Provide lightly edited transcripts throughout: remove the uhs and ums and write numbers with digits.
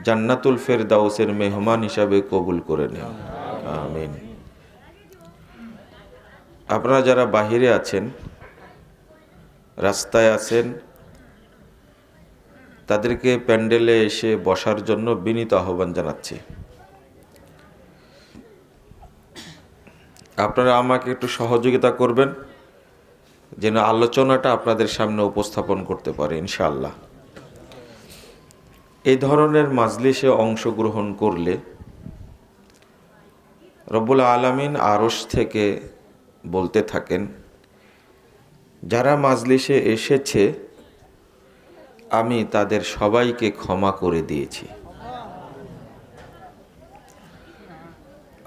জান্নাতুল ফেরদাউসের মেহমান হিসাবে কবুল করে নেন, আমিন। আপনারা যারা বাহিরে আছেন, রাস্তায় আছেন, তাদেরকে প্যান্ডেলে এসে বসার জন্য বিনীত আহ্বান জানাচ্ছি। আপনারা আমাকে একটু সহযোগিতা করবেন যেন আলোচনাটা আপনাদের সামনে উপস্থাপন করতে পারে ইনশাআল্লাহ। এই ধরনের মাজলিসে অংশগ্রহণ করলে রব্বুল আলামিন আরশ থেকে বলতে থাকেন, যারা মাজলিসে এসেছে আমি তাদের সবাইকে ক্ষমা করে দিয়েছি।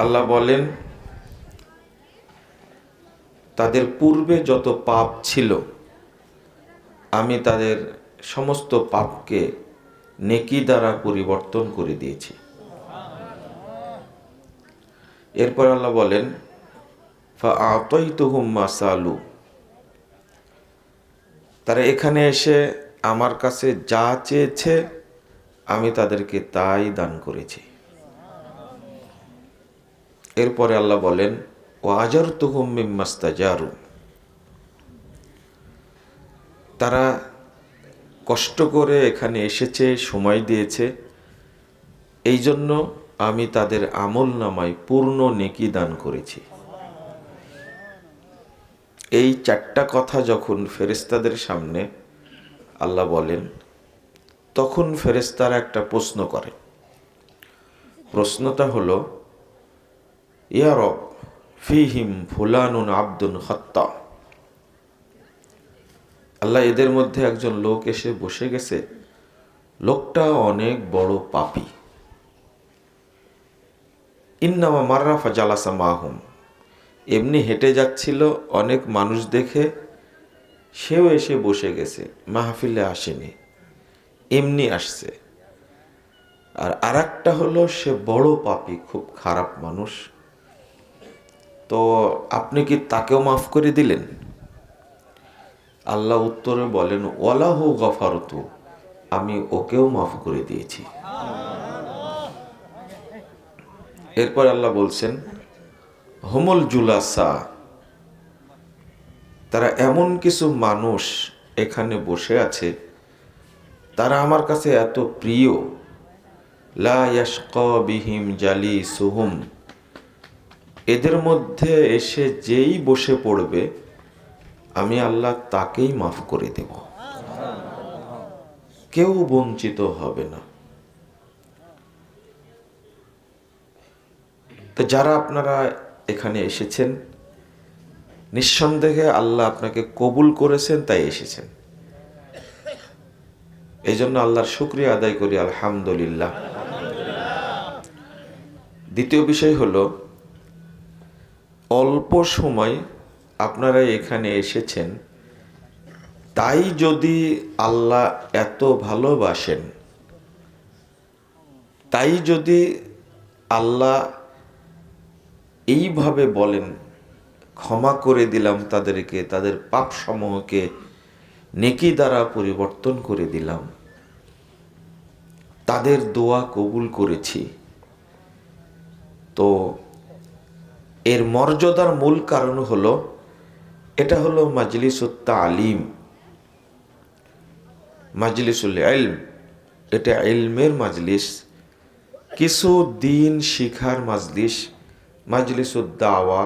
আল্লাহ বলেন, তাদের পূর্বে যত পাপ ছিল আমি তাদের সমস্ত পাপকে নেকি দ্বারা পরিবর্তন করে দিয়েছি। এরপর আল্লাহ বলেন, ফাআতাইতুহুম মা সালু, তারা এখানে এসে আমার কাছে যা চেয়েছে আমি তাদেরকে তাই দান করেছি। এরপরে আল্লাহ বলেন, ওয়াজারতুহুম মিম্মাস্তাজারু, তারা কষ্ট করে এখানে এসেছে, সময় দিয়েছে, এই জন্য আমি তাদের আমল নামায় পূর্ণ নেকি দান করেছি। এই চারটা কথা যখন ফেরেশতাদের সামনে আল্লাহ বলেন, তখন ফেরেশতারা একটা প্রশ্ন করে। প্রশ্নটা হলো, ইয়া রব ফিহিম ফুলানুন আব্দুন খাত্তা, আল্লাহ এদের মধ্যে একজন লোক এসে বসে গেছে, লোকটা অনেক বড় পাপী। ইন্নামা মাররা ফাজালাসা মাহুম, এমনি হেঁটে যাচ্ছিল, অনেক মানুষ দেখে সেও এসে বসে গেছে, মাহফিলে আসেনি, এমনি আসছে। আর আরেকটা হলো সে বড় পাপী, খুব খারাপ মানুষ, তো আপনি কি তাকেও মাফ করে দিলেন? আল্লাহ উত্তরে বলেন, ওয়ালাহু গফারতু, আমি ওকেও মাফ করে দিয়েছি। এরপর আল্লাহ বলছেন, হুমুল জুলাসা, তারা এমন কিছু মানুষ এখানে বসে আছে, তারা আমার কাছে এত প্রিয়, লা ইয়াশকা বিহিম জালিসুহুম, এদের মধ্যে এসে যেই বসে পড়বে আমি আল্লাহ তাকেই মাফ করে দেব, কেউ বঞ্চিত হবে না। তো যারা আপনারা এখানে এসেছেন, নিঃসন্দেহে আল্লাহ আপনাকে কবুল করেছেন, তাই এসেছেন। এই জন্য আল্লাহর শুকরিয়া আদায় করি, আলহামদুলিল্লাহ। দ্বিতীয় বিষয় হলো, অল্প সময় আপনারা এখানে এসেছেন, তাই যদি আল্লাহ এত ভালোবাসেন, তাই যদি আল্লাহ এইভাবে বলেন, ক্ষমা করে দিলাম তাদেরকে, তাদের পাপ সমূহকে নেকি দ্বারা পরিবর্তন করে দিলাম, তাদের দোয়া কবুল করেছি, তো এর মর্যাদার মূল কারণ হলো, এটা হলো মাজলিসুত তালিম, মাজলিসুল ইলম, এটা ইলমের মাজলিস, কিছু দিন শিখার মাজলিস, মাজলিসুদ দাওয়া,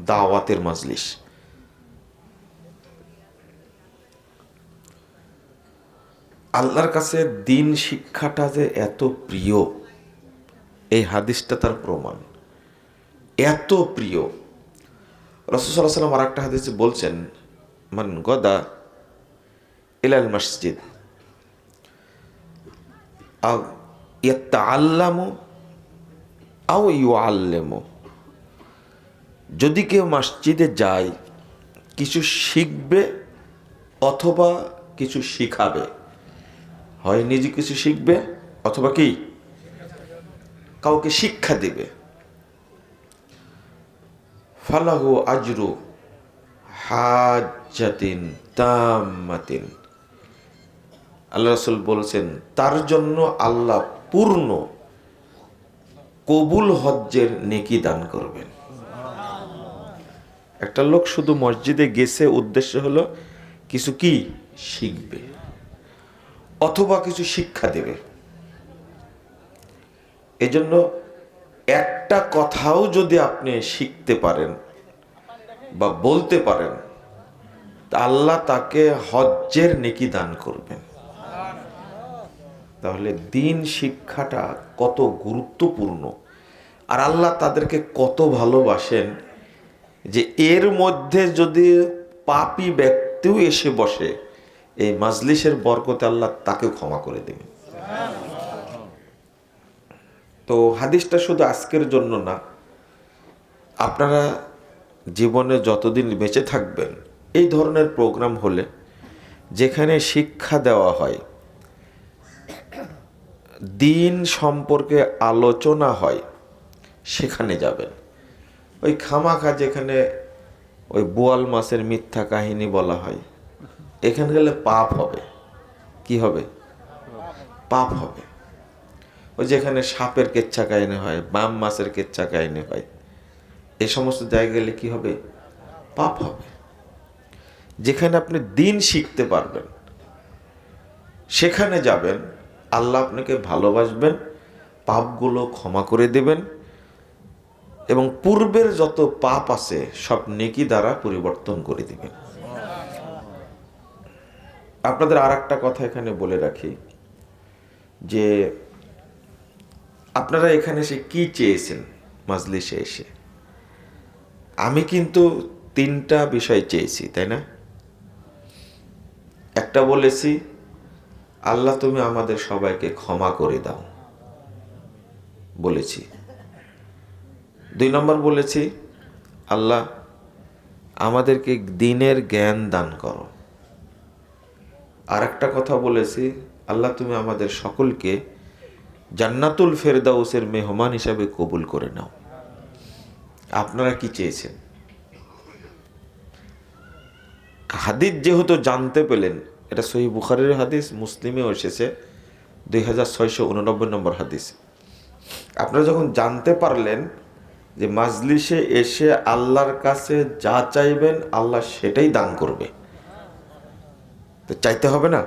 দাওয়াতের মাজলিস। আল্লাহর কাছে দিন শিক্ষাটা যে এত প্রিয়, এই হাদিসটা তার প্রমাণ, এত প্রিয়। রাসূল সাল্লাল্লাহু আলাইহি ওয়াসাল্লাম আরেকটা হাদিসে বলছেন, মান গাদা ইলাল মসজিদ আও ইয়াতাআল্লামু আও ইউআল্লিমু, যদি কেউ মসজিদে যায় কিছু শিখবে অথবা কিছু শিখাবে, হয় নিজে কিছু শিখবে অথবা কি কাউকে শিক্ষা দিবে, ফালাহু আজরু হাজ্জাতিন তাম্মাতিন, আল্লাহ রাসূল বলেছেন তার জন্য আল্লাহ পূর্ণ কবুল হজ্জের নেকি দান করবেন। একটা লোক শুধু মসজিদে গেছে, উদ্দেশ্য হলো কিছু কি শিখবে অথবা কিছু শিক্ষা দেবে। এজন্য একটা কথাও যদি আপনি শিখতে পারেন বা বলতে পারেন, তা আল্লাহ তাকে হজ্জের নেকি দান করবেন। তাহলে দিন শিক্ষাটা কত গুরুত্বপূর্ণ, আর আল্লাহ তাদেরকে কত ভালোবাসেন যে এর মধ্যে যদি পাপী ব্যক্তিও এসে বসে, এই মাজলিসের বরকতে আল্লাহ তাকেও ক্ষমা করে দেবেন। তো হাদিসটা শুধু আজকের জন্য না, আপনারা জীবনে যতদিন বেঁচে থাকবেন এই ধরনের প্রোগ্রাম হলে, যেখানে শিক্ষা দেওয়া হয়, দিন সম্পর্কে আলোচনা হয়, সেখানে যাবেন। ওই খামাখা যেখানে ওই বোয়াল মাছের মিথ্যা কাহিনী বলা হয়, এখানে গেলে পাপ হবে। কি হবে? পাপ হবে। ওই যেখানে সাপের কেচ্ছা কাহিনী হয়, বাম মাছের কেচ্ছা কাহিনী হয়, এই সমস্ত জায়গায় গেলে কি হবে? পাপ হবে। যেখানে আপনি দিন শিখতে পারবেন সেখানে যাবেন, আল্লাহ আপনাকে ভালোবাসবেন, পাপগুলো ক্ষমা করে দেবেন এবং পূর্বের যত পাপ আছে সব নেকি দ্বারা পরিবর্তন করে দিবেন। আপনাদের আর একটা কথা এখানে বলে রাখি যে আপনারা এখানে এসে কি চেয়েছেন মাজলিসে এসে? আমি কিন্তু 3টা বিষয় চেয়েছি, তাই না? একটা বলেছি, আল্লাহ তুমি আমাদের সবাইকে ক্ষমা করে দাও, বলেছি। 2 নম্বর বলেছি, আল্লাহ আমাদেরকে দিনের জ্ঞান দান করো। আর একটা কথা বলেছি, আল্লাহ তুমি আমাদের সকলকে জান্নাতুল ফেরদাউসের মেহমান হিসাবে কবুল করে নাও। আপনারা কি চেয়েছেন? হাদিস যেহেতু জানতে পেলেন, এটা সহিহ বুখারীর হাদিস, মুসলিমেও এসেছে 2689 নম্বর হাদিস। আপনারা যখন জানতে পারলেন যে মাজলিসে এসে আল্লাহর কাছে যা চাইবেন আল্লাহ সেটাই দান করবে, তো চাইতে হবে না?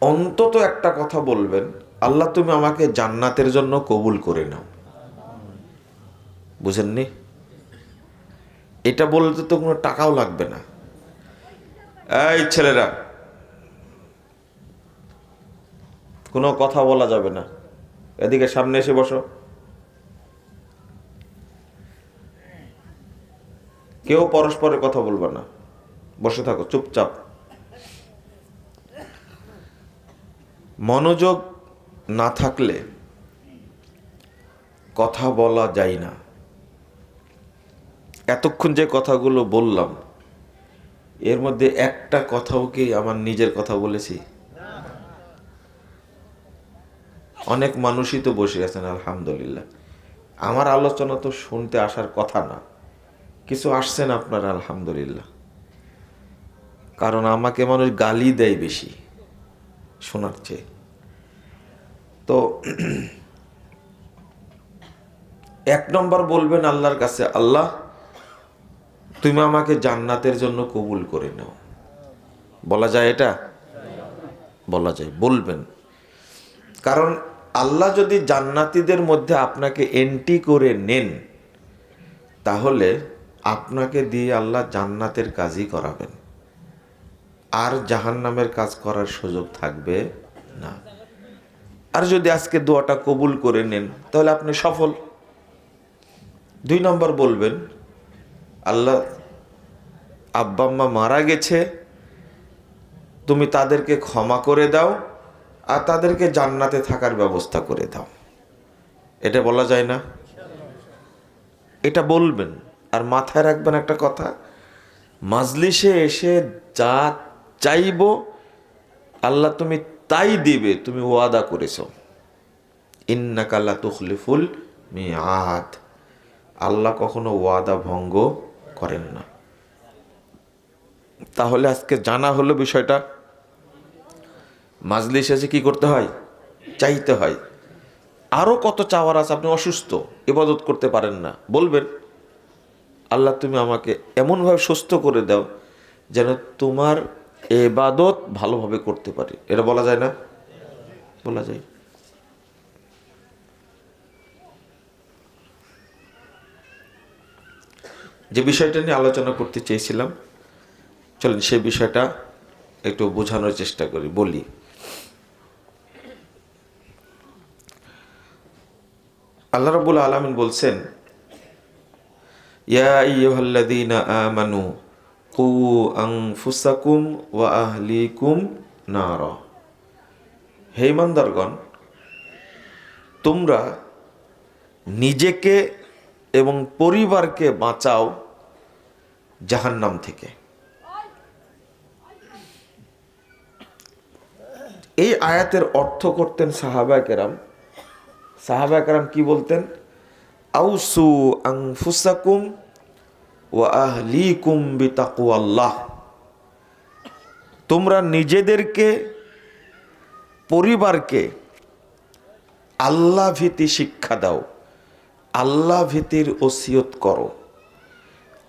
অন্তত একটা কথা বলবেন, আল্লাহ তুমি আমাকে জান্নাতের জন্য কবুল করে নাও। বুঝেননি? এটা বলতে তো কোনো টাকাও লাগবে না। এই ছেলেরা, কোনো কথা বলা যাবে না, এদিকে সামনে এসে বসো। কেউ পরস্পরের কথা বলবে না, বসে থাকো চুপচাপ। মনোযোগ না থাকলে কথা বলা যায় না। এতক্ষণ যে কথাগুলো বললাম, এর মধ্যে একটা কথাও কি আমার নিজের কথা বলেছি? অনেক মানুষই তো বসে আছেন, আলহামদুলিল্লাহ। আমার আলোচনা তো শুনতে আসার কথা না, কিছু আসছেন আপনারা, আলহামদুলিল্লাহ। কারণ আমাকে মানুষ গালি দেয় বেশি শোনার চেয়ে। তো 1 নম্বর বলবেন আল্লাহর কাছে, আল্লাহ তুমি আমাকে জান্নাতের জন্য কবুল করে নাও। বলা যায় এটা? বলা যায়, বলবেন। কারণ আল্লাহ যদি জান্নাতীদের মধ্যে আপনাকে এন্ট্রি করে নেন, তাহলে আপনাকে দিয়ে আল্লাহ জান্নাতের কাজই করাবেন, আর জাহান্নামের কাজ করার সুযোগ থাকবে না। আর যদি আজকে দোয়াটা কবুল করে নেন, তাহলে আপনি সফল। 2 নম্বর বলবেন, আল্লাহ আব্বা আম্মা মারা গেছে, তুমি তাদেরকে ক্ষমা করে দাও আর তাদেরকে জান্নাতে থাকার ব্যবস্থা করে দাও। এটা বলা যায় না? এটা বলবেন। আর মাথায় রাখবেন একটা কথা, মাজলিসে এসে যা চাইব আল্লাহ তুমি তাই দিবে, তুমি ওয়াদা করেছো। ইন্নাকা লা তুখলিফুল মিআদ, আল্লাহ কখনো ওয়াদা ভঙ্গ করেন না। তাহলে আজকে জানা হলো বিষয়টা, মাজলিসে এসে কি করতে হয়? চাইতে হয়। আরও কত চাওয়ার আছে, আপনি অসুস্থ, ইবাদত করতে পারেন না, বলবেন আল্লাহ তুমি আমাকে এমনভাবে সুস্থ করে দাও যেন তোমার ইবাদত ভালোভাবে করতে পারি। এটা বলা যায় না? বলা যায়। যে বিষয়টা নিয়ে আলোচনা করতে চেয়েছিলাম, চলেন সেই বিষয়টা একটু বোঝানোর চেষ্টা করি, বলি। আল্লাহ রাব্বুল আলামিন বলছেন, ইয়া আইয়ুহাল্লাযীনা আমানু কু আনফুসাকুম ওয়া আহলিকুম নারা। হে ইমানদারগণ, তোমরা নিজেকে এবং পরিবারকে বাঁচাও জাহান্নাম থেকে। এই আয়াতের অর্থ করতেন সাহাবায়ে কেরাম। সাহাবায়ে কেরাম কি বলতেন? আউসু আনফুসাকুম ওয়া আহলিকুম বিতাকওয়াল্লাহ। তোমরা নিজেদেরকে, পরিবারকে আল্লাহ ভীতি শিক্ষা দাও, আল্লাহ ভীতির ওসিয়ত করো।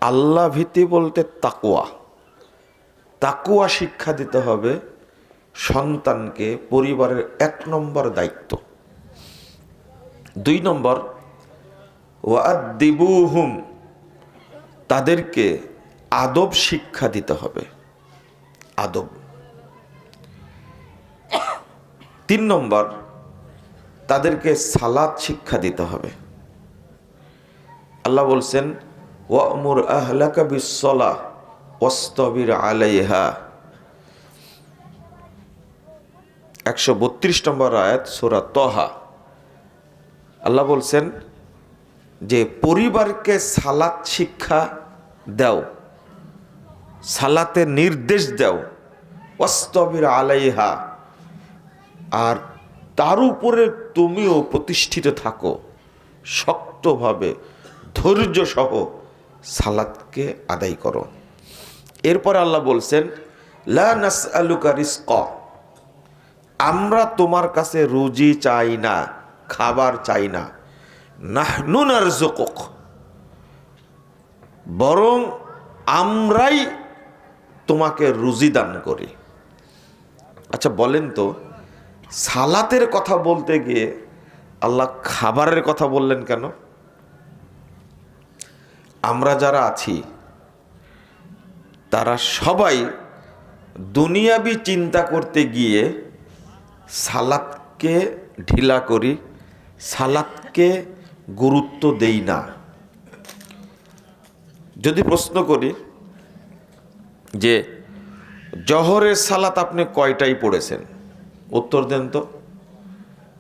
আল্লাহ ভীতি বলতে তাকওয়া, তাকওয়া শিক্ষা দিতে হবে সন্তানকে, পরিবারের 1 নম্বর দায়িত্ব। 2 নম্বর, ওয়াদ্দিবুহুম, তাদেরকে আদব শিক্ষা দিতে হবে, আদব। 3 নম্বর, তাদেরকে সালাত শিক্ষা দিতে হবে। আল্লাহ বলছেন, ওয়ামুর আহলাকা বিসসালাহ ওয়াসতাবির আলাইহা। 132 নম্বর আয়াত, সূরা তহা। আল্লাহ বলছেন যে পরিবারকে সালাত শিক্ষা দাও, সালাতের নির্দেশ দাও, ওয়াসতাবির আলাইহা, আর তার উপরে তুমিও প্রতিষ্ঠিত থাকো, শক্তভাবে ধৈর্য সহ সালাতকে আদায় করো। এরপরে আল্লাহ বলছেন, লা নাসআলুকা রিজকা, আমরা তোমার কাছে রুজি চাই না, খাবার চাই না। নাহনু নারযুকুক, বরং আমরাই তোমাকে রুজি দান করি। আচ্ছা বলেন তো, সালাতের কথা বলতে গিয়ে আল্লাহ খাবারের কথা বললেন কেন? আমরা যারা আছি তারা সবাই দুনিয়াবি চিন্তা করতে গিয়ে সালাতকে ঢিলা করি, সালাতকে গুরুত্ব দেই না। যদি প্রশ্ন করি যে জহরের সালাত আপনি কয়টায় পড়েছেন, উত্তর দেন তো।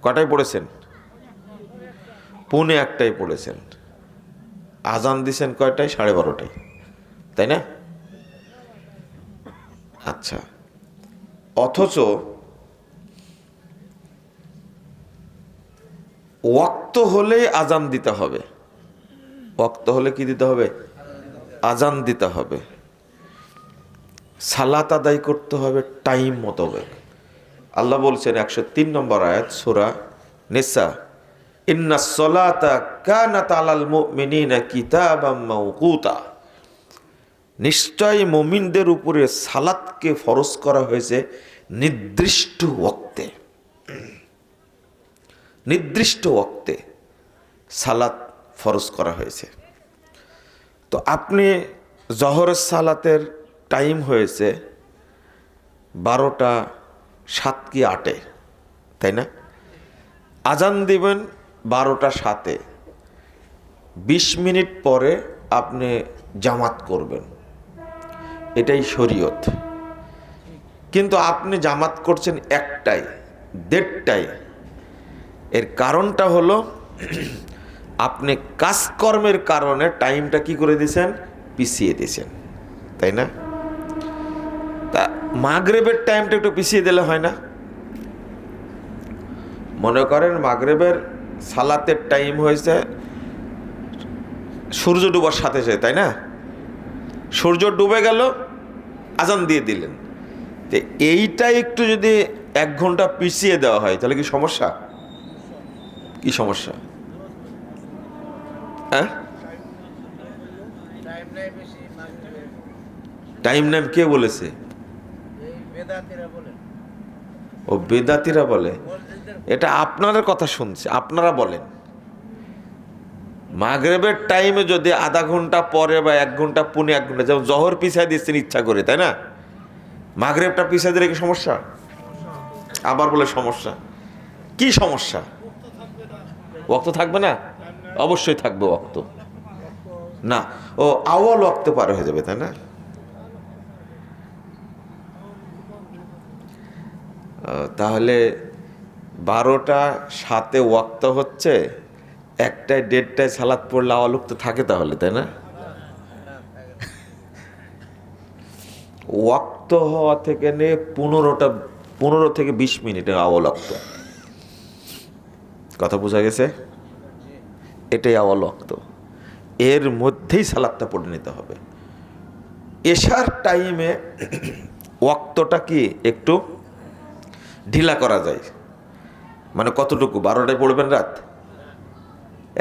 কয়টায় পড়েছেন? 1:45 পড়েছেন। আজান দিছেন কয়টায়? 12:30টায়, তাই না? আচ্ছা, অথচ ওয়াক্ত হলেই আজান দিতে হবে। ওয়াক্ত হলে কি দিতে হবে? আজান দিতে হবে। সালাত আদায় করতে হবে টাইম মোতাবেক। আল্লাহ বলছেন 103 নম্বর আয়াত, সূরা নিসা, ইন্নাস সালাতা কানাত আলাল মুমিনিনা কিতাবাম মাওকুতা। নিশ্চয় মুমিনদের উপরে সালাতকে ফরজ করা হয়েছে নির্দিষ্ট ওয়াক্তে। নির্দিষ্ট ওয়াক্তে সালাত ফরজ করা হয়েছে। তো আপনি জহরের সালাতের টাইম হয়েছে 12টা 7 কি 8-এ, তাই না? আজান দিবেন 12টা 7-এ, 20 মিনিট পরে আপনি জামাত করবেন, এটাই শরীয়ত। কিন্তু আপনি জামাত করছেন 1টায় 1:30টায়। এর কারণটা হলো আপনি কাজকর্মের কারণে টাইমটা কি করে দিয়েছেন? পিছিয়ে দিয়েছেন, তাই না? তা মাগরিবের টাইমটা একটু পিছিয়ে দিলে হয় না? মনে করেন মাগরিবের সালাতের টাইম হয়েছে সূর্য ডুবার সাথে সাথে, তাই না? সূর্য ডুবে গেল, আজান দিয়ে দিলেন। তো এইটা একটু যদি 1 ঘন্টা পিছিয়ে দেওয়া হয়, তাহলে কি সমস্যা? কি সমস্যা? হ্যাঁ, টাইম নেম কে বলেছে? ও বেদাতিরা বলে। এটা আপনাদের কথা শুনছে, আপনারা বলেন। মাগরিবের টাইমে যদি আধা ঘন্টা পরে বা 1 ঘন্টা পৌনে 1 ঘন্টা, যেমন জহর পিছাই দিচ্ছেন ইচ্ছা করে, তাই না? মাগরিবটা পিছাই দিলে কি সমস্যা? আবার বলে সমস্যা। কি সমস্যা? ওয়াক্ত থাকবে না? অবশ্যই থাকবে ওয়াক্ত। না, ও আউয়াল ওয়াক্ত পার হয়ে যাবে, তাই না? তাহলে 12টা 7-এ ওয়াক্ত হচ্ছে, 1টায় 1:30টায় সালাত পড়লে আউয়াল ওয়াক্ত থাকে তাহলে, তাই না? ওয়াক্ত হওয়া থেকে নিয়ে 15 থেকে 20 মিনিটের আউয়াল ওয়াক্ত। কথা বোঝা গেছে? এটাই আউয়াল ওয়াক্ত। এর মধ্যেই সালাতটা পড়ে নিতে হবে। এশার টাইমে ওয়াক্তটা কি একটু ঢিলা করা যায়। মানে কতটুকু? 12টায় পড়বেন রাত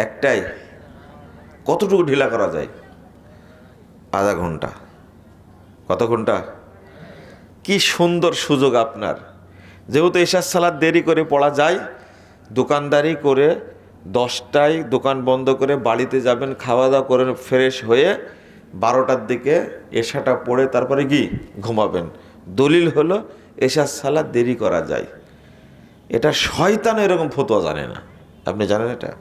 1টায়, কতটুকু ঢিলা করা যায়? আধা ঘন্টা। কত ঘন্টা? কি সুন্দর সুযোগ আপনার। যেহেতু এশার সালাত দেরি করে পড়া যায়, দোকানদারি করে 10টায় দোকান বন্ধ করে বাড়িতে যাবেন, খাওয়া দাওয়া করে ফ্রেশ হয়ে 12টার দিকে এশাটা পড়ে তারপরে কি ঘুমাবেন। দলিল হলো এশার সালাত দেরি করা যায়। এটা শয়তান এরকম ফতোয়া জানে না। আপনি জানেন এটা?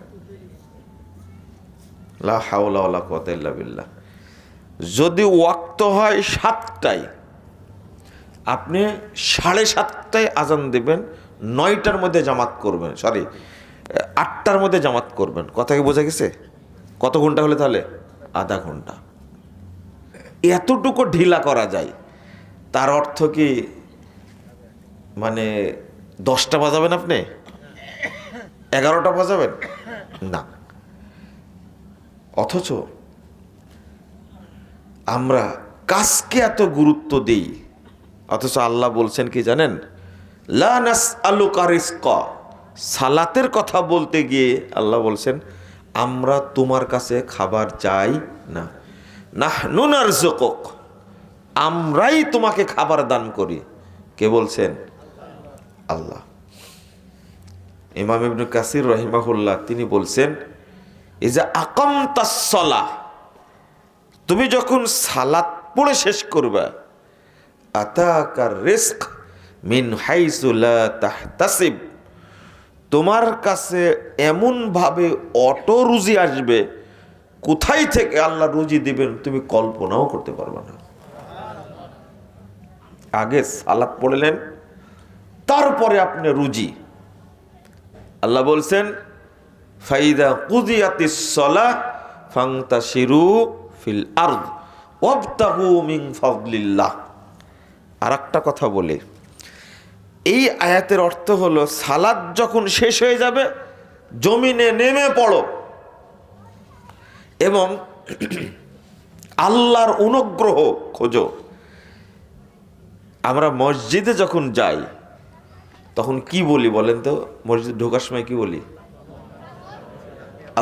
লা হাওলা ওয়ালা কুওয়াতা ইল্লা বিল্লাহ। যদি ওয়াক্ত হয় 7টায়, আপনি 7:30টায় আজান দেবেন, 9টার মধ্যে জামাত করবেন, 8টার মধ্যে জামাত করবেন। কথা কি বোঝা গেছে? কত ঘন্টা হলে তাহলে? আধা ঘন্টা। এতটুকু ঢিলা করা যায়। তার অর্থ কি মানে 10টা বাজাবেন আপনি, 11টা বাজাবেন না। অথচ আমরা কাজকে এত গুরুত্ব দিই, অথচ আল্লাহ বলছেন কি জানেন? লা নাসআলুকা রিজকা। সালাতের কথা বলতে গিয়ে আল্লাহ বলছেন আমরা তোমার কাছে খাবার চাই না, নাহনু নারযুকুক, আমরাই তোমাকে খাবার দান করি। কে বলছেন? আল্লাহ। ইমাম ইবনে কাসির রাহিমাহুল্লাহ তিনি বলছেন, ইজা আকামতাস সালাহ, তুমি যখন সালাত পড়ে শেষ করবে, আতাকার রিজক মিন হাইসু লা তাহতাসিব, তোমার কাছে এমনভাবে অটো রুজি আসবে, কোথায় থেকে আল্লাহ রুজি দিবেন তুমি কল্পনাও করতে পারবে না। আগে সালাত পড়লেন, তারপরে আপনি রুজি। আল্লাহ বলছেন ফাইদা কুদিয়াতিস সালাহ ফান্তাশিরু ফিল আরদ ওয়াবতাগু মিন ফাদলিল্লাহ। আরেকটা কথা বলি, এই আয়াতের অর্থ হলো সালাত যখন শেষ হয়ে যাবে জমিনে নেমে পড়ো এবং আল্লাহর অনুগ্রহ খোঁজো। আমরা মসজিদে যখন যাই তখন কি বলি বলেন তো? মসজিদে ঢোকার সময় কি বলি?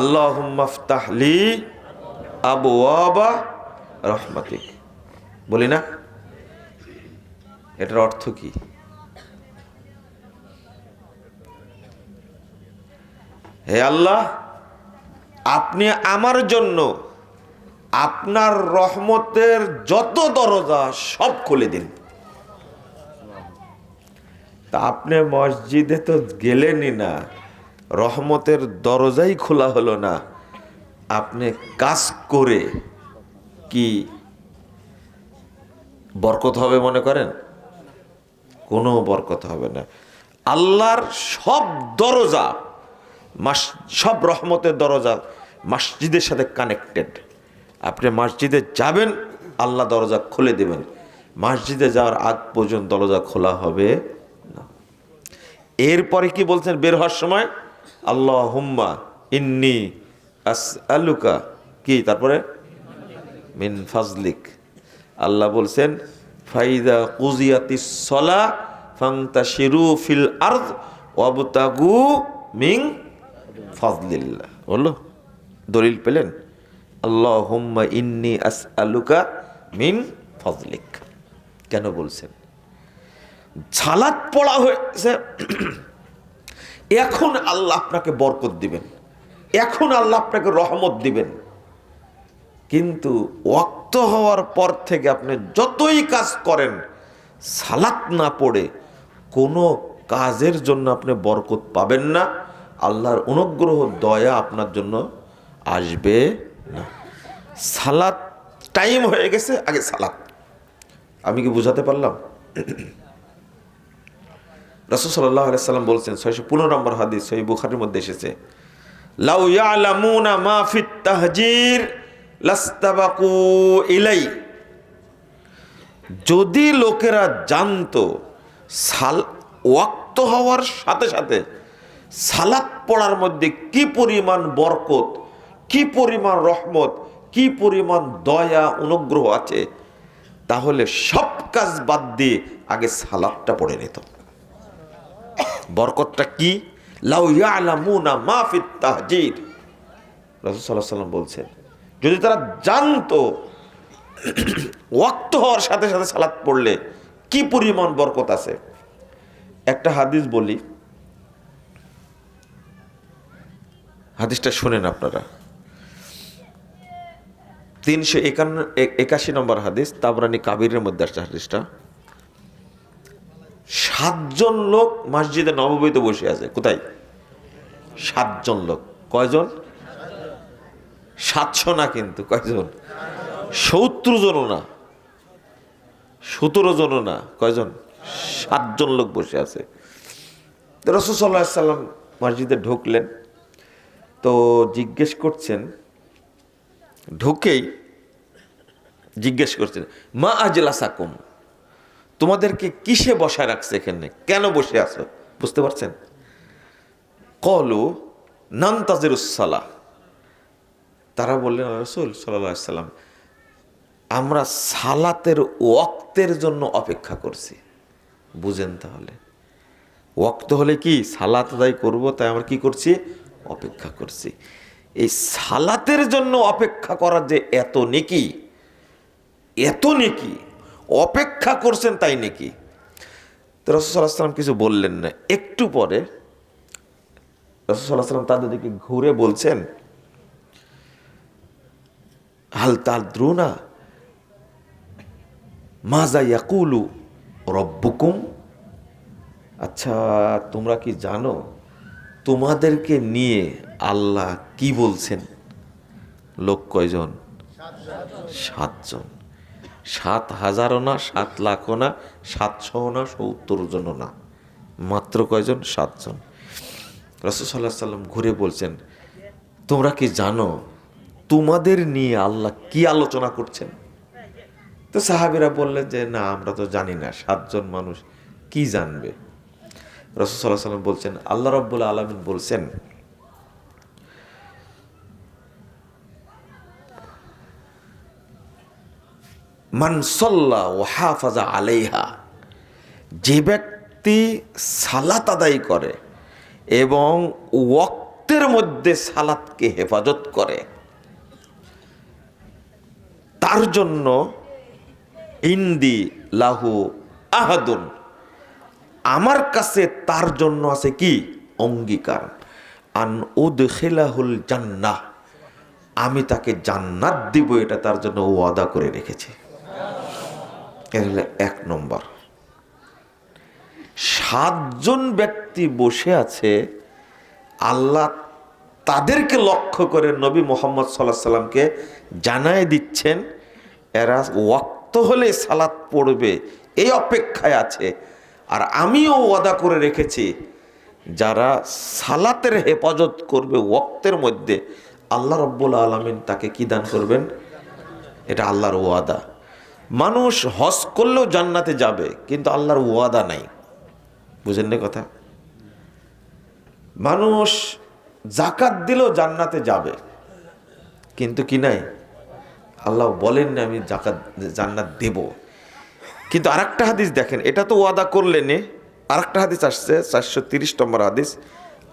আল্লাহুম্মা ইফতাহ লি আবওয়াবা রাহমাতিক, বলি না? এটার অর্থ কি? হে আল্লাহ, আপনি আমার জন্য আপনার রহমতের যত দরজা সব খুলে দিন। তা আপনি মসজিদে তো গেলেনই না, রহমতের দরজাই খোলা হলো না, আপনি কাজ করে কি বরকত হবে মনে করেন? কোনো বরকত হবে না। আল্লাহর সব দরজা, সব রহমতের দরজা মসজিদের সাথে কানেক্টেড। আপনি মসজিদে যাবেন, আল্লাহ দরজা খুলে দেবেন। মসজিদে যাওয়ার আগ পর্যন্ত দরজা খোলা হবে না। এরপরে কি বলছেন বের হওয়ার সময়? আল্লাহুম্মা ইন্নী আসআলুকা, কি তারপরে? মিন ফাজলিক। আল্লাহ বলছেন ফাইদা কুজিয়াতিস সালাহ ফান্তাশিরু ফিল আরদ ওয়াবতাগু মিন ফাজলিল্লাহ। হলো, দলিল পেলেন? আল্লাহুম্মা ইন্নী আসআলুকা মিন ফাজলিক। কেন বলছেন? সালাত পড়া হয়েছে, এখন আল্লাহ আপনাকে বরকত দিবেন, এখন আল্লাহ আপনাকে রহমত দিবেন। কিন্তু ওয়াক্ত হওয়ার পর থেকে আপনি যতই কাজ করেন, সালাত না পড়ে কোনো কাজের জন্য আপনি বরকত পাবেন না, আল্লাহর অনুগ্রহ দয়া আপনার জন্য আসবে না। সালাত টাইম হয়ে গেছে, আগে সালাত। আমি কি বুঝাতে পারলাম? রাসূল সাল্লাল্লাহু আলাইহি সাল্লাম বলছেন, 615 নম্বর হাদিস, সহিহ বুখারীর মধ্যে এসেছে, লাউ ইয়ালামুনা মা ফিত তাহজির লাস্তাবাকু ইলাই। যদি লোকেরা জানতো ওয়াক্ত হওয়ার সাথে সাথে সালাত পড়ার মধ্যে কি পরিমাণ বরকত, কি পরিমাণ রহমত, কি পরিমাণ দয়া অনুগ্রহ আছে, তাহলে সব কাজ বাদ দিয়ে আগে সালাতটা পড়ে নিত। বরকতটা কি? লাউ ইয়ালামুনা মা ফিত তাহজির। রাসূল সাল্লাল্লাহু আলাইহি ওয়াসাল্লাম বলছেন, যদি তারা জানতো ওয়াক্ত হওয়ার সাথে সাথে সালাত পড়লে কি পরিমাণ বরকত আছে। একটা হাদিস বলি, হাদিসটা শুনেন আপনারা। 381 নম্বর হাদিস, তাবরানী কাবিরের মধ্যে আসছে হাদিসটা। 7 জন লোক মসজিদে নববীতে বসে আছে। কোথায়? 7 জন লোক। কয়জন? 700 না, কিন্তু কয়জন? 70 জনও না, 17 জনও না, কয়জন? 7 জন লোক বসে আছে। রাসূল সাল্লাল্লাহু আলাইহি সাল্লাম মসজিদে ঢুকলেন, তো জিজ্ঞেস করছেন, ঢুকেই জিজ্ঞেস করছেন, মা আজলাসাকুম, তোমাদেরকে কিসে বসায় রাখছে এখানে, কেন বসে আছো? বুঝতে পারছেন? ক্বালু নানতাজিরুস সালাহ। তারা বললেন, রাসূল সাল্লাল্লাহু আলাইহি সাল্লাম, আমরা সালাতের ওয়াক্তের জন্য অপেক্ষা করছি। বুঝেন তাহলে, ওয়াক্ত হলে কি সালাত আদায় করব, তাই আমরা কি করছি? অপেক্ষা করছি। এই সালাতের জন্য অপেক্ষা করার যে এত নেকি, এত নেকি, অপেক্ষা করছেন তাই নেকি। তো রাসূল সাল্লাল্লাহু আলাইহি সাল্লাম কিছু বললেন না। একটু পরে রাসূল সাল্লাল্লাহু আলাইহি সাল্লাম তাদের দিকে ঘুরে বলছেন, হাল তাদরুনা মাজা ইয়াকুলু রব্বুকুম। আচ্ছা, তোমরা কি জানো তোমাদেরকে নিয়ে আল্লাহ কি বলছেন? লোক কয়জন? 7 জন। 7,000ও না, 7 লাখও না, 700ও না, 70 জনও না, মাত্র কয়জন? 7 জন। রাসূল সাল্লাল্লাহু আলাইহি সাল্লাম ঘুরে বলছেন, তোমরা কি জানো তোমাদের নিয়ে আল্লাহ কি আলোচনা করছেন? তো সাহাবীরা বললেন যে, না, আমরা তো জানি না, 7 জন মানুষ কি জানবে। রাসূল সাল্লাল্লাহু আলাইহি সাল্লাম বলছেন, আল্লাহ রাব্বুল আলামিন বলছেন, মান সাল্লা ওয়া হাফাজা আলাইহা, যে ব্যক্তি সালাত আদায় করে এবং ওয়াক্তের মধ্যে সালাতকে হেফাজত করে, তার জন্য ইন্দি লাহু আহাদুন, আমার কাছে তার জন্য আছে কি? অঙ্গীকার। আন উদখিলাহুল জান্নাহ, আমি তাকে জান্নাত দিব, এটা তার জন্য ওয়াদা করে রেখেছি। এগুলো 1 নম্বর। 7 জন ব্যক্তি বসে আছে, আল্লাহ তাদেরকে লক্ষ্য করে নবী মুহাম্মদ সাল্লাল্লাহু আলাইহি সাল্লামকে জানায় দিচ্ছেন, এরা ওয়াক্ত হলে সালাত পড়বে এই অপেক্ষায় আছে। আর আমিও ওয়াদা করে রেখেছি, যারা সালাতের হেফাজত করবে ওয়াক্তের মধ্যে, আল্লাহ রাব্বুল আলামিন তাকে কি দান করবেন? এটা আল্লাহর ওয়াদা। মানুষ হজ করলেও জান্নাতে যাবে, কিন্তু আল্লাহর ওয়াদা নাই। বুঝেন না কথা? মানুষ যাকাত দিলেও জান্নাতে যাবে, কিন্তু কি নাই? আল্লাহ বলেন না আমি জান্নাত দেব। কিন্তু আরেকটা হাদিস দেখেন, এটা তো ওয়াদা করলেন, আরেকটা হাদিস আসছে 430 নম্বর হাদিস,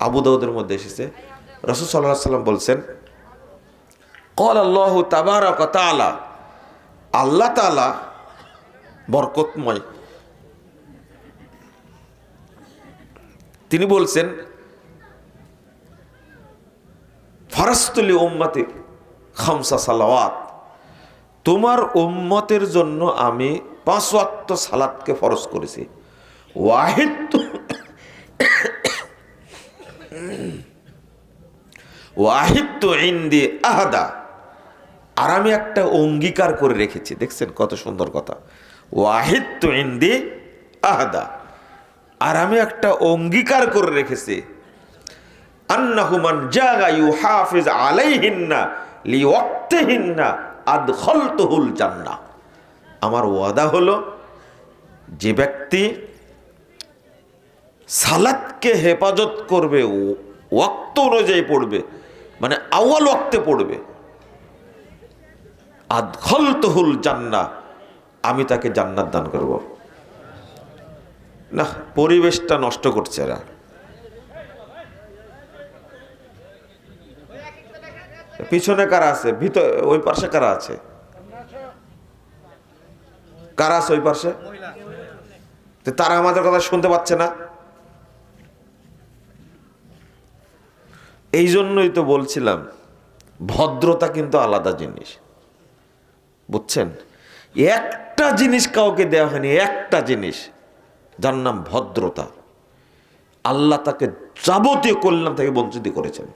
আবু দাউদের মধ্যে এসেছে। রাসূল সাল্লাল্লাহু আলাইহি সাল্লাম বলছেন, ক্বাল আল্লাহু তাবারাক ওয়া তাআলা, আল্লাহ তাআলা বরকতময়, তিনি বলছেন, ফারাস্তুলি উম্মতি খামসা সালাওয়াত, তোমার উম্মতের জন্য আমি 5 ওয়াক্ত সালাতকে ফরজ করেছি। ওয়াহিদতু ইনদি আহাদা, আর আমি একটা অঙ্গীকার করে রেখেছি। দেখছেন কত সুন্দর কথা, ওয়াহিদতু ইনদি আহাদা, আর আমি একটা অঙ্গীকার করে রেখেছি, আন্নাহু মান জাগা ইউহাফিজ আলাইহিন্না লিওয়াক্তিহিন্না আদখালতুহুল জান্নাহ। আমার ওয়াদা হলো, যে ব্যক্তি সালাতকে হেফাজত করবে, ওয়াক্ত অনুযায়ী পড়বে, মানে আউয়াল ওয়াক্তে পড়বে, আদখালতুহুল জান্নাহ, আমি তাকে জান্নাত দান করব। না, পরিবেশটা নষ্ট করছে এরা। পিছনে কারা আছে? ভিতর ওই পাশে কারা আছে? কারা আছে ওই পাশে? তারা আমাদের কথা শুনতে পাচ্ছে না। এই জন্যই তো বলছিলাম, ভদ্রতা কিন্তু আলাদা জিনিস, বুঝছেন? একটা জিনিস কাউকে দেওয়া হয়নি, একটা জিনিস, যার নাম ভদ্রতা। আল্লাহ তাকে যাবতীয় কল্যাণ থেকে বঞ্চিত করেছেন,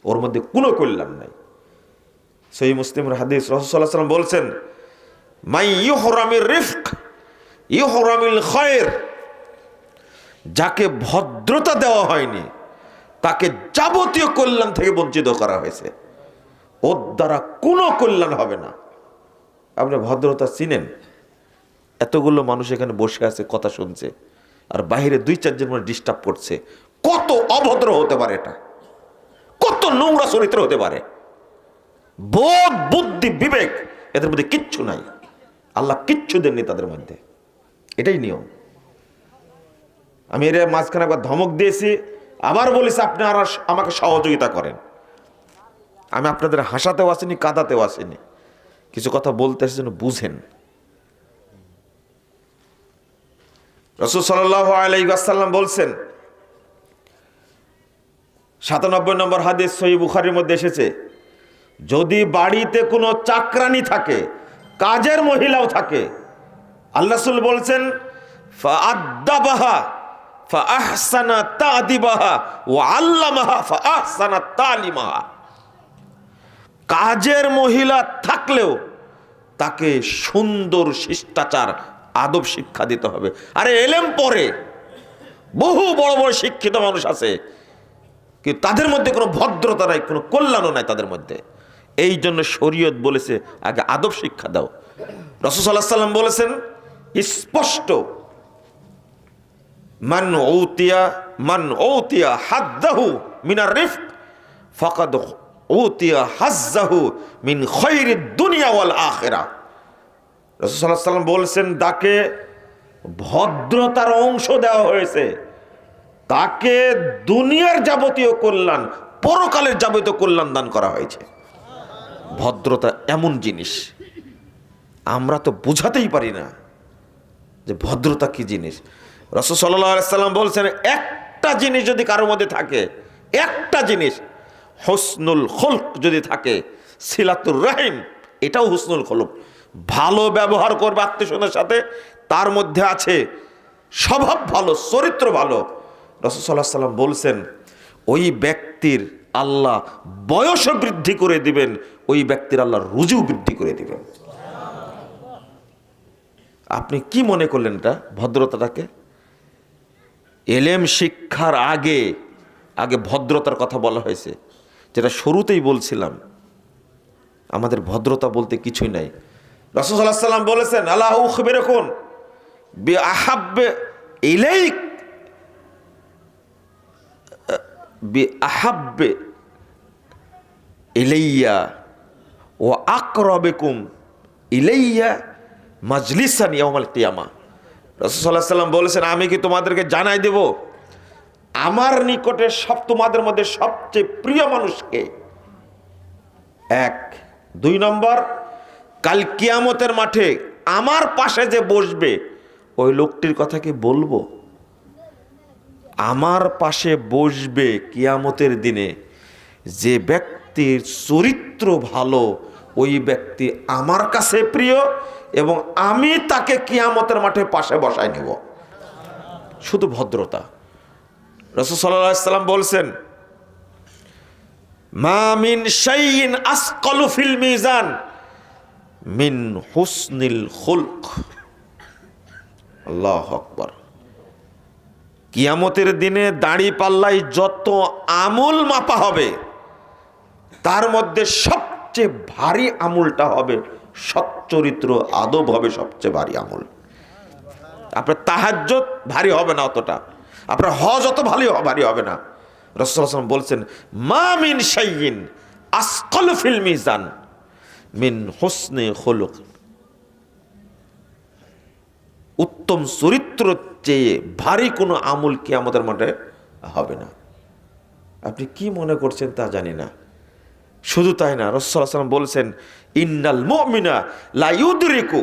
ওর মধ্যে কোনো কল্যাণ নাই। সহিহ মুসলিমের হাদিস, রাসূল সাল্লাল্লাহু আলাইহি ওয়াসাল্লাম বলছেন, মাই ইউহরামির রিফক ইউহরামিল খায়র, যাকে ভদ্রতা দেওয়া হয়নি তাকে যাবতীয় কল্যাণ থেকে বঞ্চিত করা হয়েছে, ওর দ্বারা কোনো কল্যাণ হবে না। আপনি ভদ্রতা চিনেন? এতগুলো মানুষ এখানে বসে আছে, কথা শুনছে, আর বাইরে 2-4 জন মানুষ ডিস্টার্ব করছে। কত অভদ্র হতে পারে এটা, কত নোংরা চরিত্র হতে পারে। বোধ, বুদ্ধি, বিবেক এদের মধ্যে কিচ্ছু নাই। আল্লাহ কিচ্ছু দেননি তাদের মধ্যে, এটাই নিয়ম। আমি এর মাঝখানে একবার ধমক দিয়েছি, আবার বলেছি আপনারা আমাকে সহযোগিতা করেন। আমি আপনাদের হাসাতেও আসিনি, কাঁদাতেও আসিনি, কিছু কথা বলতে এসে যেন বুঝেন। রাসূল সাল্লাল্লাহু আলাইহি ওয়াসাল্লাম বলছেন, 97 নম্বর হাদিস সহিহ বুখারীর মধ্যে এসেছে, যদি বাড়িতে কোনো চাকরানি থাকে, কাজের মহিলাও থাকে, আল্লাহ রাসূল বলছেন, ফাআদ্দাবাহা ফাআহসানা তা'দিবাহা ওয়া আল্লামাহা ফাআহসানা তা'লিমাহা, কাজের মহিলা থাকলেও তাকে সুন্দর শিষ্টাচার, আদব শিক্ষা দিতে হবে। আরে এলেম পড়ে, বহু বড় বড় শিক্ষিত মানুষ আছে, কিন্তু তাদের মধ্যে কোনো ভদ্রতা নাই, কোনো কল্যাণও নাই তাদের মধ্যে। এই জন্য শরীয়ত বলেছে আগে আদব শিক্ষা দাও। রাসূল সাল্লাল্লাহু আলাইহি ওয়াসাল্লাম বলেছেন স্পষ্ট, মান উতিয়া হাদ্দাহু মিনার রিফক ফাকাদ উতিয়া হাজ্জাহু মিন খায়রিদ দুনিয়া ওয়াল আখিরাহ। রাসূল সাল্লাল্লাহু আলাইহি ওয়াসাল্লাম বলেছেন, তাকে ভদ্রতার অংশ দেওয়া হয়েছে, তাকে দুনিয়ার যাবতীয় কল্যাণ, পরকালের যাবতীয় কল্যাণ দান করা হয়েছে। ভদ্রতা এমন জিনিস আমরা তো বোঝাতেই পারি না যে ভদ্রতা কি জিনিস। রাসূল সাল্লাল্লাহু আলাইহি ওয়াসাল্লাম বলছেন, একটা জিনিস যদি কারোর মধ্যে থাকে, একটা জিনিস, হুসনুল খুলক যদি থাকে, সিলাতুর রহিম, এটাও হুসনুল খুলক, ভালো ব্যবহার করবে আত্মীয়স্বজনের সাথে, তার মধ্যে আছে স্বভাব ভালো, চরিত্র ভালো। রাসূল সাল্লাল্লাহু আলাইহি ওয়াসাল্লাম বলছেন, ওই ব্যক্তির আল্লাহ বয়সও বৃদ্ধি করে দিবেন, ওই ব্যক্তির আল্লাহ রুজিও বৃদ্ধি করে দিবেন। আপনি কি মনে করলেন এটা ভদ্রতাটাকে? এলেম শিক্ষার আগে আগে ভদ্রতার কথা বলা হয়েছে, যেটা শুরুতেই বলছিলাম, আমাদের ভদ্রতা বলতে কিছুই নাই। রাসূল সাল্লাল্লাহু আলাইহি ওয়াসাল্লাম বলেছেন, আলা উখবিরুকুম বিআহাব্বি ইলাইক বিআহাব্বি ইলাইয়া ওয়া আকরাবিকুম ইলাইয়া মাজলিসান ইয়াউমাল কিয়ামা। রাসূল সাল্লাল্লাহু আলাইহি ওয়াসাল্লাম বলেছেন, আমি কি তোমাদেরকে জানাই দেব আমার নিকটে তোমাদের মধ্যে সবচেয়ে প্রিয় মানুষকে? এক। 2 নম্বর, কাল কিয়ামতের মাঠে আমার পাশে যে বসবে ওই লোকটির কথা কি বলবো? আমার পাশে বসবে কিয়ামতের দিনে যে ব্যক্তির চরিত্র ভালো, ওই ব্যক্তি আমার কাছে প্রিয় এবং আমি তাকে কিয়ামতের মাঠে পাশে বসায় নেব। শুধু ভদ্রতা। রাসূল সাল্লাল্লাহু আলাইহি ওয়াসাল্লাম বলছেন, মা মিন শাইইন আসকালু ফিল মিজান মিন হুসনিল খুলক। আল্লাহু আকবার। কিয়ামতের দিনে দাড়ি পাল্লায় যত আমল মাপা হবে তার মধ্যে সবচেয়ে ভারী আমলটা হবে সচ্চরিত্র, আদব হবে সবচেয়ে ভারী আমল। আপনার তাহাজ্জুদ ভারী হবে না অতটা, আপনার হজ অত ভারী হবে না। রাসূলুল্লাহ সাল্লাল্লাহু আলাইহি ওয়াসাল্লাম বলছেন, মা মিন শাইইন আসকালু ফিল মিজান মিন হুসনি খুলুক। উত্তম চরিত্র চেয়ে ভারী কোনো আমল কিয়ামতের মাঠে হবে না। আপনি কি মনে করছেন তা জানি না। শুধু তাই না, রাসূলুল্লাহ সাল্লাল্লাহু আলাইহি ওয়াসাল্লাম বলছেন, ইন্নাল মুমিনা লা ইউদরিকু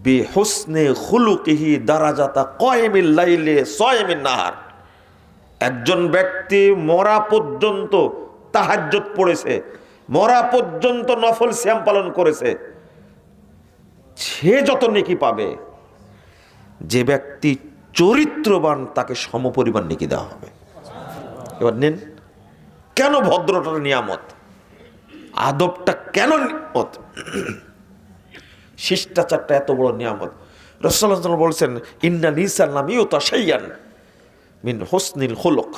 বিহুসনি খুলুকিহি দারাজাতা কায়মিল লাইলি সায়মিন নাহার। একজন ব্যক্তি মরা পর্যন্ত তাহাজ্জুদ পড়েছে, মরা পর্যন্ত নফল সিয়াম পালন করেছে, সে যত নেকি পাবে, যে ব্যক্তি চরিত্রবান তাকে সমপরিমাণ নেকি দেওয়া হবে। এবার নেন, কেন ভদ্রতার নিয়ামত, আদবটা কেন নিয়ামত, শিষ্টাচারটা এত বড় নিয়ামত। রাসূলুল্লাহ সাল্লাল্লাহু আলাইহি ওয়াসাল্লাম বলছেন, ইন্নাল ইনসানা লাম ইউতা শাইয়ান মিন হুসনিল খুলুক।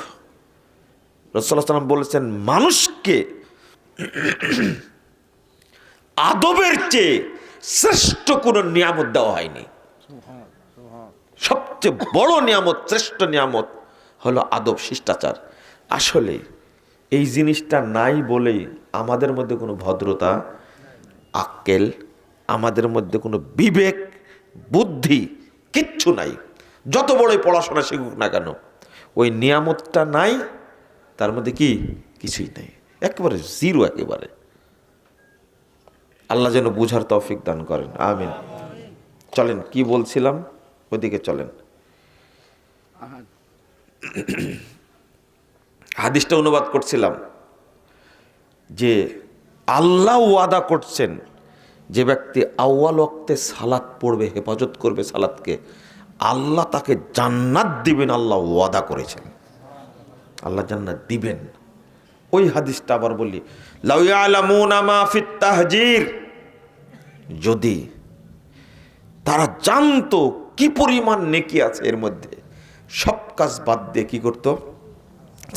রাসূলুল্লাহ সাল্লাল্লাহু আলাইহি ওয়াসাল্লাম বলেছেন, মানুষকে আদবের চেয়ে শ্রেষ্ঠ কোনো নিয়ামত দেওয়া হয়নি। সবচেয়ে বড় নিয়ামত, শ্রেষ্ঠ নিয়ামত হলো আদব, শিষ্টাচার। আসলে এই জিনিসটা নাই বলেই আমাদের মধ্যে কোনো ভদ্রতা, আক্কেল, আমাদের মধ্যে কোনো বিবেক, বুদ্ধি কিচ্ছু নাই। যত বড়ই পড়াশোনা শিখুক না কেন, ওই নিয়ামতটা নাই, তার মধ্যে কি কিছুই নাই, একেবারে জিরো একেবারে। আল্লাহ যেন বুঝার তৌফিক দান করেন, আমিন। চলেন, কি বলছিলাম ওইদিকে চলেন। হাদিসটা অনুবাদ করছিলাম যে আল্লাহ ওয়াদা করছেন, যে ব্যক্তি আউয়াল ওয়াক্তে সালাত পড়বে, হেফাজত করবে সালাতকে, আল্লাহ তাকে জান্নাত দিবেন। আল্লাহ ওয়াদা করেছেন, আল্লাহ জান্নাত দিবেন। ওই হাদিসটা আবার বলি, লাউ ইয়ালামুনা মা ফিত তাহজির, যদি তারা জানতো কি পরিমাণ নেকি আছে এর মধ্যে, সব কাজ বাদ দিয়ে কি করতো?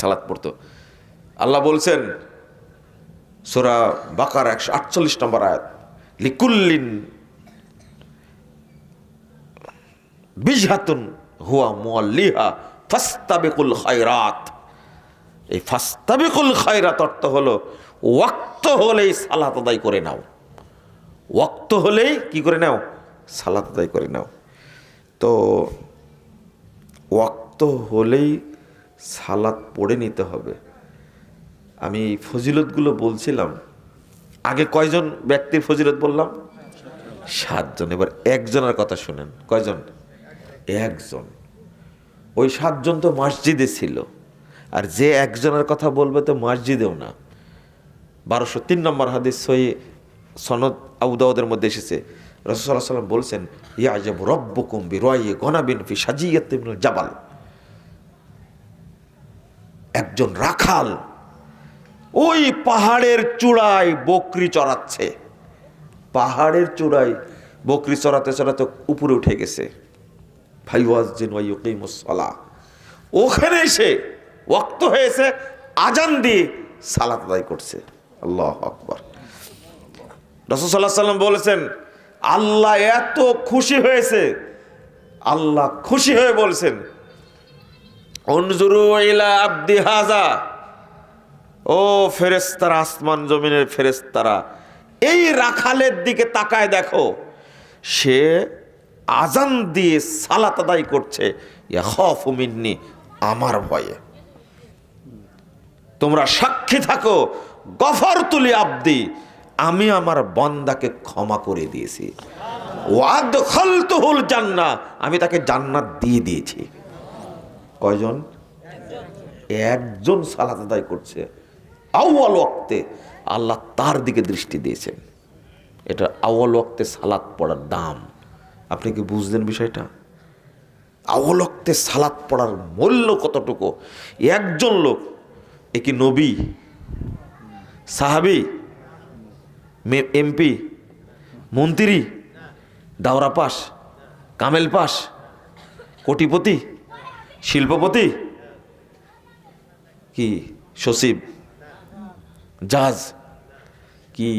সালাত পড়তো। আল্লাহ বলছেন সূরা বাকারা 148 নম্বর আয়াত, লিকুল্লিন বিজহাতুন হুয়া মুআল্লিহা ফাস্তাবিকুল খায়রাত। এই ফাস্তাবিকুল খায়রাত অর্থ হলো ওয়াক্ত হলেই সালাত আদায় করে নাও, ওয়াক্ত হলেই কি করে নাও? সালাত আদায় করে নাও। তো ওয়াক্ত হলেই সালাত পড়ে নিতে হবে। আমি ফজিলতগুলো বলছিলাম, আগে কয়জন ব্যক্তির ফজিলত বললাম? 7 জন। এবার একজনের কথা শুনেন। কয়জন? একজন। ওই 7 জন তো মসজিদে ছিল, আর যে একজনের কথা বলবে তো মসজিদেও না। 1203 নম্বর হাদিস সহিহ সনদ আবু দাউদের মধ্যে এসেছে, রাসূল সাল্লাল্লাহু আলাইহি ওয়াসাল্লাম বলছেন, ইয়াজাবু রাব্বুকুম বিরায়ি গনাবিন ফি সাজিয়াতিন মিনাল জাবাল। একজন রাখাল ওই পাহাড়ের চূড়ায় বকরি চড়াচ্ছে, পাহাড়ের চূড়ায় বকরি চড়াতে চড়াতে উপরে উঠে গেছে। ফাইওয়াজিন ওয়া ইউকিমুস সালাহ, ওখানে এসে ওয়াক্ত হয়েছে, আজান দিয়ে সালাত আদায় করছে। আল্লাহু আকবার। রাসূল সাল্লাল্লাহু আলাইহি ওয়াসাল্লাম বলেছেন, আল্লাহ এত খুশি হয়েছে, আল্লাহ খুশি হয়ে বলছেন, উনজুরু ইলা আবদি হাযা, ও ফেরেশতারা, আসমান জমিনের ফেরেশতারা, এই রাখালের দিকে তাকায় দেখো, সে আজান দিয়ে সালাত আদায় করছে, ইয়াখাফু মিন্নি, আমার ভয়ে। তোমরা সাক্ষী থাকো, গফারতু লি আবদি, আমি আমার বান্দাকে ক্ষমা করে দিয়েছি। ওয়াদখালতুহুল জান্নাহ, আমি তাকে জান্নাত দিয়ে দিয়েছি। কয়জন? একজন সালাত আদায় করছে আউয়াল ওয়াক্তে, আল্লাহ তার দিকে দৃষ্টি দিয়েছেন। এটা আউয়াল ওয়াক্তে সালাত পড়ার দাম। আপনি কি বুঝলেন বিষয়টা? আউয়াল ওয়াক্তে সালাত পড়ার মূল্য কতটুকু। একজন লোক, এ কি নবী, সাহাবী, এমপি, মন্ত্রী, দাওরা পাস, কামেল পাস, কোটিপতি, শিল্পপতি, কি সচিব, জাজ, কি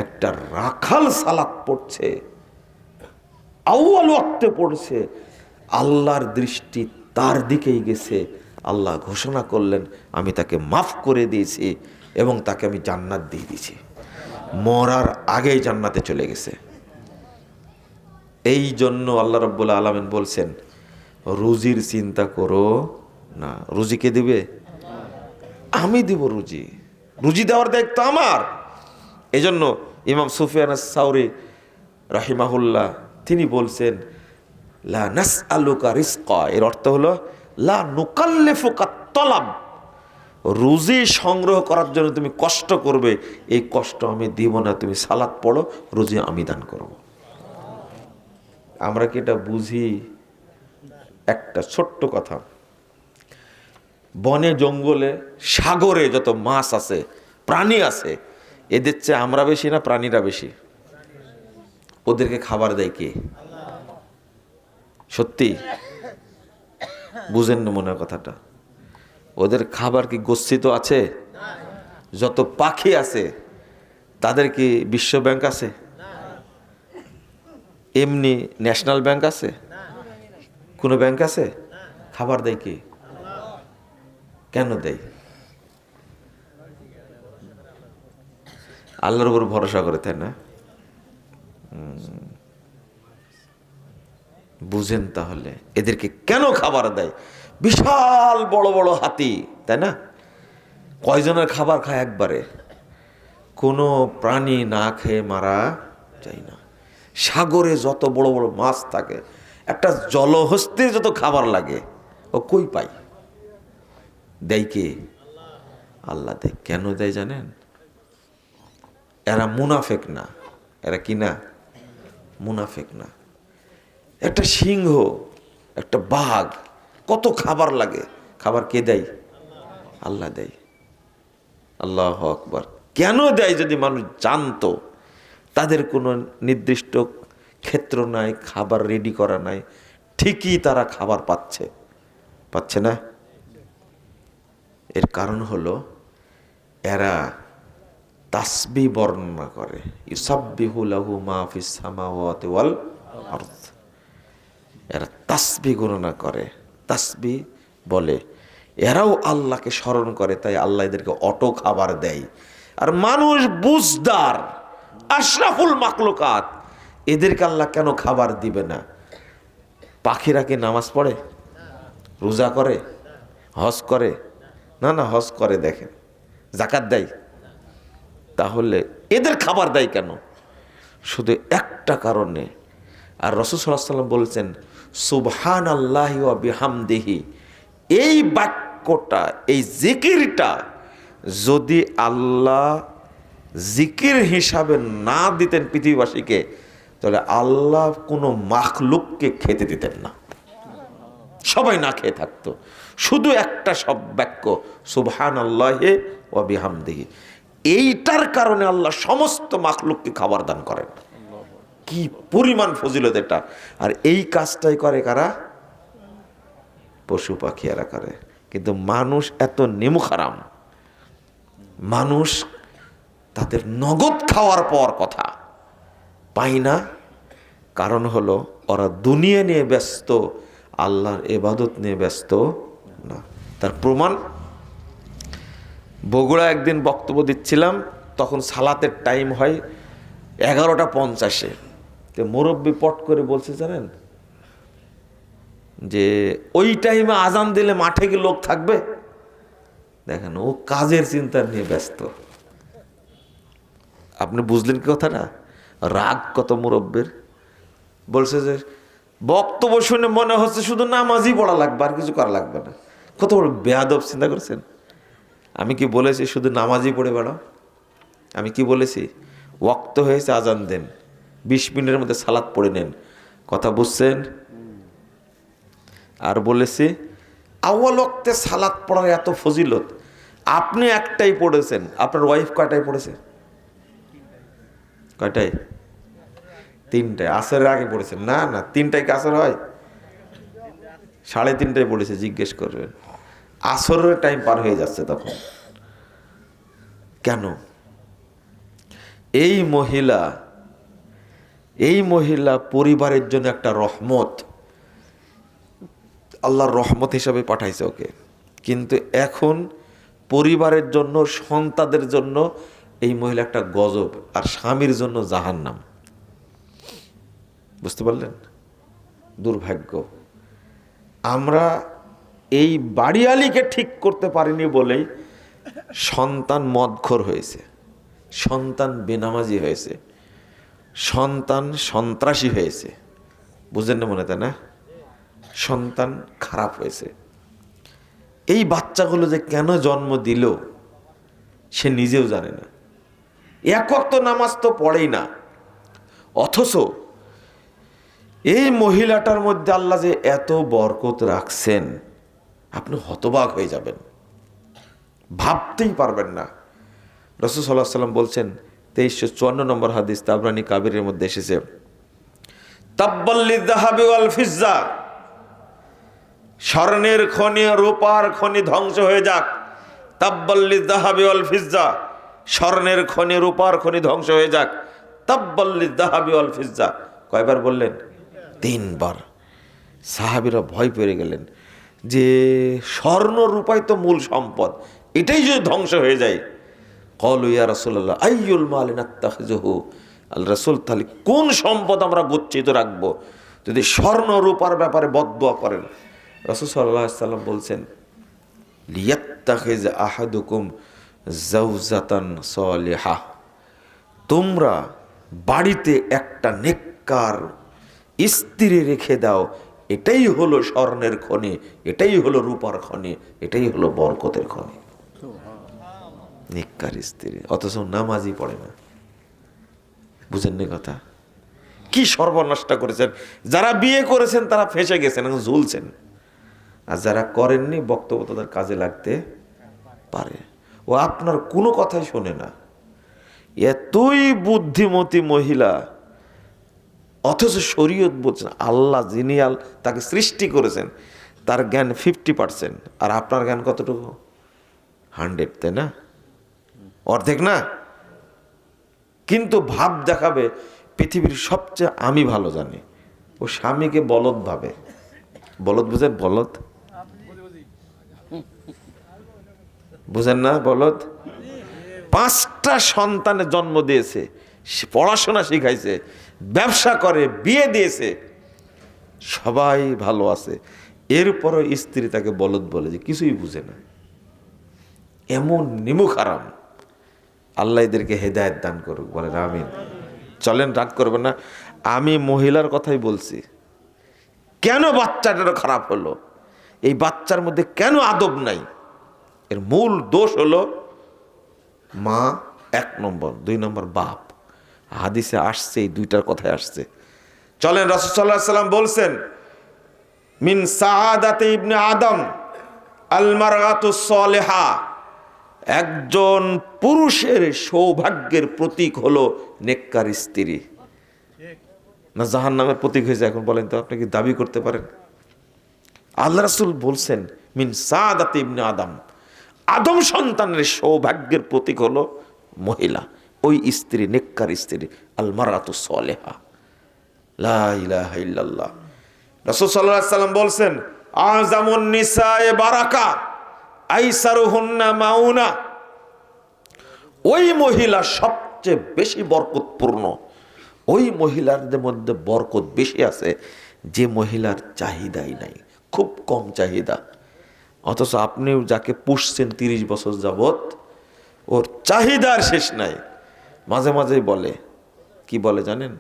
একটা রাখাল সালাত পড়ছে, আউয়াল ওয়াক্তে পড়ছে, আল্লাহর দৃষ্টি তার দিকেই গেছে। আল্লাহ ঘোষণা করলেন, আমি তাকে মাফ করে দিয়েছি এবং তাকে আমি জান্নাত দিয়ে দিয়েছি। মরার আগেই জান্নাতে চলে গেছে। এই জন্য আল্লাহ রাব্বুল আলামিন বলছেন, রুজির চিন্তা করো না। রুজি কে দিবে? আমি দিব রুজি। রুজি দেওয়ার দায়িত্ব আমার। এই জন্য ইমাম সুফিয়ান আস-সাউরি রাহিমাহুল্লাহ তিনি বলছেন, লা নাসআলুকা রিজকা, এর অর্থ হলো লা নুকাল্লিফুকা তলাব। রুজি সংগ্রহ করার জন্য তুমি কষ্ট করবে, এই কষ্ট আমি দিব না। তুমি সালাত পড়ো, রুজি আমি দান করব। আমরা কি এটা বুঝি? একটা ছোট্ট কথা, বনে জঙ্গলে সাগরে যত মাছ আছে, প্রাণী আছে, এদের চেয়ে আমরা বেশি না প্রাণীরা বেশি? ওদেরকে খাবার দেয় কে? সত্যি বুঝেন না মনে হয় কথাটা? ওদের খাবার কি গচ্ছিত আছে? যত পাখি আছে তাদের কি বিশ্ব ব্যাংক আছে? এমনি ন্যাশনাল ব্যাংক আছে? কোনো ব্যাংক আছে? খাবার দেয় কে? কেন দেয়? আল্লাহর উপর ভরসা করে, তাই না? বুঝেন তাহলে এদেরকে কেন খাবার দেয়? বিশাল বড় বড় হাতি, তাই না? কয়জনের খাবার খায় একবারে? কোনো প্রাণী না খেয়ে মারা যায় না। সাগরে যত বড় বড় মাছ থাকে, একটা জলহস্তির যত খাবার লাগে, ও কই পায়? দেয় কে? আল্লাহ দেয়। কেন দেয় জানেন? এরা মুনাফেক না। এরা কি না? মুনাফেক না। একটা সিংহ, একটা বাঘ, কত খাবার লাগে, খাবার কে দেয়? আল্লাহ দেয়। আল্লাহু আকবার। কেন দেয়? যদি মানুষ জানতো তাদের কোনো নির্দিষ্ট ক্ষেত্র নাই, খাবার রেডি করা নাই, ঠিকই তারা খাবার পাচ্ছে, পাচ্ছে না? এর কারণ হলো এরা তাসবিহ বর্ণনা করে, ইউসাব্বিহু লাহু মা ফিস সামাওয়াতি ওয়াল আরদ। এরা তাসবিহ গণনা করে, তাসবিহ বলে, এরাও আল্লাহকে স্মরণ করে, তাই আল্লাহ এদেরকে অটো খাবার দেয়। আর মানুষ বুঝদার, আশরাফুল মাখলুকাত, এদেরকে আল্লাহ কেন খাবার দিবে না? পাখিরা কি নামাজ পড়ে, রোজা করে, হজ করে? না না, হজ করে, দেখেন, যাকাত দেয়। তাহলে এদের খাবার দেয় কেন? শুধু একটা কারণে। আর রাসূল সাল্লাল্লাহু আলাইহি ওয়াসাল্লাম বলেছেন, সুবহানাল্লাহি ওয়া বিহামদিহি, এই বাক্যটা, এই জিকিরটা যদি আল্লাহ জিকির হিসাবে না দিতেন পৃথিবীবাসীকে, তাহলে আল্লাহ কোনো মাখলুককে খেতে দিতেন না, সবাই না খেয়ে থাকতো। শুধু একটা সব বাক্য, সুবহানাল্লাহি ওয়া বিহামদিহি, এইটার কারণে আল্লাহ সমস্ত মাখলুককে খাবার দান করেন। কি পরিমাণ ফজিলত এটা! আর এই কাজটাই করে কারা? পশু পাখি এরা করে। কিন্তু মানুষ এত নেমুখারাম, মানুষ তাদের নগদ খাওয়ার পর কথা পাই না। কারণ হলো ওরা দুনিয়া নিয়ে ব্যস্ত, আল্লাহর ইবাদত নিয়ে ব্যস্ত না। তার প্রমাণ, বগুড়া একদিন বক্তব্য দিচ্ছিলাম, তখন সালাতের টাইম হয় 11:50। তো সে মুরব্বী পট করে বলছে জানেন যে ওই টাইমে আজান দিলে মাঠে কি লোক থাকবে? দেখেন, ও কাজের চিন্তা নিয়ে ব্যস্ত। আপনি বুঝলেন কি কথাটা? রাগ কত মুরব্বীর। বলছে যে বক্তব্য শুনে মনে হচ্ছে শুধু নামাজই পড়া লাগবে, আর কিছু করা লাগবে না। কত বড় বেয়াদব, চিন্তা করছেন? আমি কি বলেছি শুধু নামাজই পড়ে বেড়াও? আমি কি বলেছি? ওয়াক্ত হয়েছে, আজান দেন, 20 মিনিটের মধ্যে সালাত পড়ে নেন। কথা বুঝছেন? আর বলেছি আউয়াল ওয়াক্তে সালাত পড়ার এত ফজিলত, আপনি একটাই পড়েছেন, আপনার ওয়াইফ কয়টায় পড়েছে? কয়টায়? 3টায়। আসরের আগে পড়েছেন? না না, 3টায় কি আসর হয়? 3:30টায় পড়েছে, জিজ্ঞেস করবেন। আসরের টাইম পার হয়ে যাচ্ছে তখন। কেন? এই মহিলা পরিবারের জন্য একটা রহমত, আল্লাহর রহমত হিসাবে পাঠাইছে ওকে। কিন্তু এখন পরিবারের জন্য, সন্তানদের জন্য এই মহিলা একটা গজব, আর স্বামীর জন্য জাহান্নাম। বুঝতে পারলেন? দুর্ভাগ্য। আমরা এই বাড়িয়ালিকে ঠিক করতে পারিনি বলেই সন্তান মদখোর হয়েছে, সন্তান বেনামাজি হয়েছে, সন্তান সন্ত্রাসী হয়েছে। বুঝেন না মনে, তাই না? সন্তান খারাপ হয়েছে। এই বাচ্চাগুলো যে কেন জন্ম দিল সে নিজেও জানে না। এক ওয়াক্ত নামাজ তো পড়েই না, অথচ এই মহিলাটার মধ্যে আল্লাহ যে এত বরকত রাখছেন, আপনি হতবাক হয়ে যাবেন, ভাবতেই পারবেন না। রাসূল সাল্লাল্লাহু আলাইহি ওয়াসাল্লাম বলছেন, 2354 নম্বর হাদিস তাবরানী কাবিরের মধ্যে এসেছে, তাব্বাল লিয-যাহাবি ওয়াল ফিজ্জা, স্বর্ণের খনি রূপার খনি ধ্বংস হয়ে যাক। তাব্বাল লিয-যাহাবি ওয়াল ফিজ্জা, স্বর্ণের খনি রূপার খনি ধ্বংস হয়ে যাক। তাব্বাল লিয-যাহাবি ওয়াল ফিজ্জা, কয়বার বললেন? 3 বার। সাহাবীরা ভয় পেয়ে গেলেন যে স্বর্ণ রূপাই তো মূল সম্পদ, এটাই যদি ধ্বংস হয়ে যায়। ক্বালু ইয়া রাসূলুল্লাহ আইয়ুল মাল নাত্তাখিযুহু, আল রাসূল, তাহলে কোন সম্পদ আমরা গচ্ছিত রাখবো যদি স্বর্ণ রূপার ব্যাপারে বদদুয়া করেন? রাসূল সাল্লাল্লাহু আলাইহি ওয়াসাল্লাম বলছেন, লিয়াত্তাখিয আহাদুকুম যাওজাতান সালিহা, তোমরা বাড়িতে একটা নেককার স্ত্রী রেখে দাও, এটাই হলো স্বর্ণের খনি, এটাই হলো রূপার খনি, এটাই হলো বরকতের খনি। নেককার স্ত্রী, অথচ নামাজই পড়ে না। বুঝেননি কথা? কি সর্বনাশটা করেছেন! যারা বিয়ে করেছেন তারা ফেঁসে গেছেন, এখন ঝুলছেন, আর যারা করেননি বক্তব্য তাদের কাজে লাগতে পারে। ও আপনার কোনো কথাই শোনে না, এতই বুদ্ধিমতী মহিলা, অথচ শরীয়ত বলছেন আল্লাহ যিনি তাকে সৃষ্টি করেছেন তার জ্ঞান 50%, আর আপনার জ্ঞান কতটুকু? 100, তাই না? অর্ধেক না। কিন্তু ভাব দেখাবে পৃথিবীর সবচেয়ে আমি ভালো জানি। ও স্বামীকে বলদ ভাবে। বলদ বুঝেন? বলদ বুঝেন না? বলদ 5টা সন্তানের জন্ম দিয়েছে, পড়াশোনা শিখাইছে, ব্যবসা করে, বিয়ে দিয়েছে, সবাই ভালো আছে, এরপরও স্ত্রী তাকে বলদ বলে, যে কিছুই বুঝে না। এমন নিমুখ হারাম। আল্লাহ এদেরকে হেদায়েত দান করুক, বলেন আমিন। চলেন, রাগ করবেন না, আমি মহিলার কথাই বলছি। কেন বাচ্চাটারও খারাপ হলো? এই বাচ্চার মধ্যে কেন আদব নাই? এর মূল দোষ হলো মা 1 নম্বর, 2 নম্বর বাপ। হাদিসে আসছে, এই 2টার কথাই আসছে। চলেন, রাসূল সাল্লাল্লাহু আলাইহি ওয়াসাল্লাম বলছেন, মিন সাআদাতি ইবনে আদম আল মারআতুস সালিহা, একজন পুরুষের সৌভাগ্যের প্রতীক হলো নেককার স্ত্রী। না জাহান্নামের প্রতীক হয়েছে? এখন বলেন তো, আপনি কি দাবি করতে পারেন? আল্লাহ রাসূল বলছেন, মিন সাআদাতি ইবনে আদম, আদম সন্তানের সৌভাগ্যের প্রতীক হলো মহিলা, ওই স্ত্রী, নেককার স্ত্রী, আল মারআতুস সালিহা, লা ইলাহা ইল্লাল্লাহ। রাসূল সাল্লাল্লাহু আলাইহি ওয়াসাল্লাম বলছেন, আযামুন নিসায়ে বারাকা আইসারুহুন্না মাউনা, ওই মহিলা সবচেয়ে বেশি বরকতপূর্ণ, ওই মহিলাদের মধ্যে বরকত বেশি আছে যে মহিলার চাহিদাই নাই, খুব কম চাহিদা, অথচ আপনি যাকে পুষছেন 30 বছর যাবত ওর চাহিদার শেষ নাই। মাঝে মাঝেই বলে, কি বলে জানেন,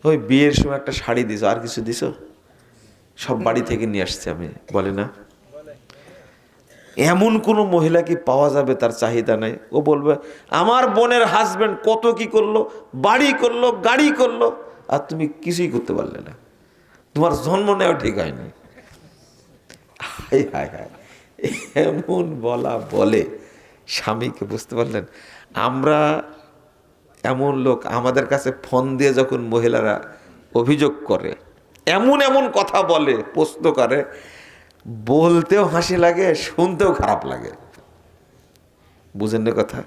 ওই বিয়ের সময় একটা শাড়ি দিছ, আর কিছু দিছ? সব বাড়ি থেকে নিয়ে আসছে আমি, বলে না? এমন কোন মহিলা কি পাওয়া যাবে তার চাহিদা নাই? ও বলবে আমার বোনের হাজবেন্ড কত কি করলো, বাড়ি করলো, গাড়ি করলো, আর তুমি কিছুই করতে পারলে না, তোমার জন্ম নেওয়া ঠিক হয়নি। হায় হায় হায়, এমন বলা বলে স্বামীকে, বুঝতে পারলেন? আমরা এমন লোক, আমাদের কাছে ফোন দিয়ে যখন মহিলারা অভিযোগ করে, এমন এমন কথা বলে, প্রশ্ন করে, বলতেও হাসি লাগে, শুনতেও খারাপ লাগে। বুঝেন না কথা?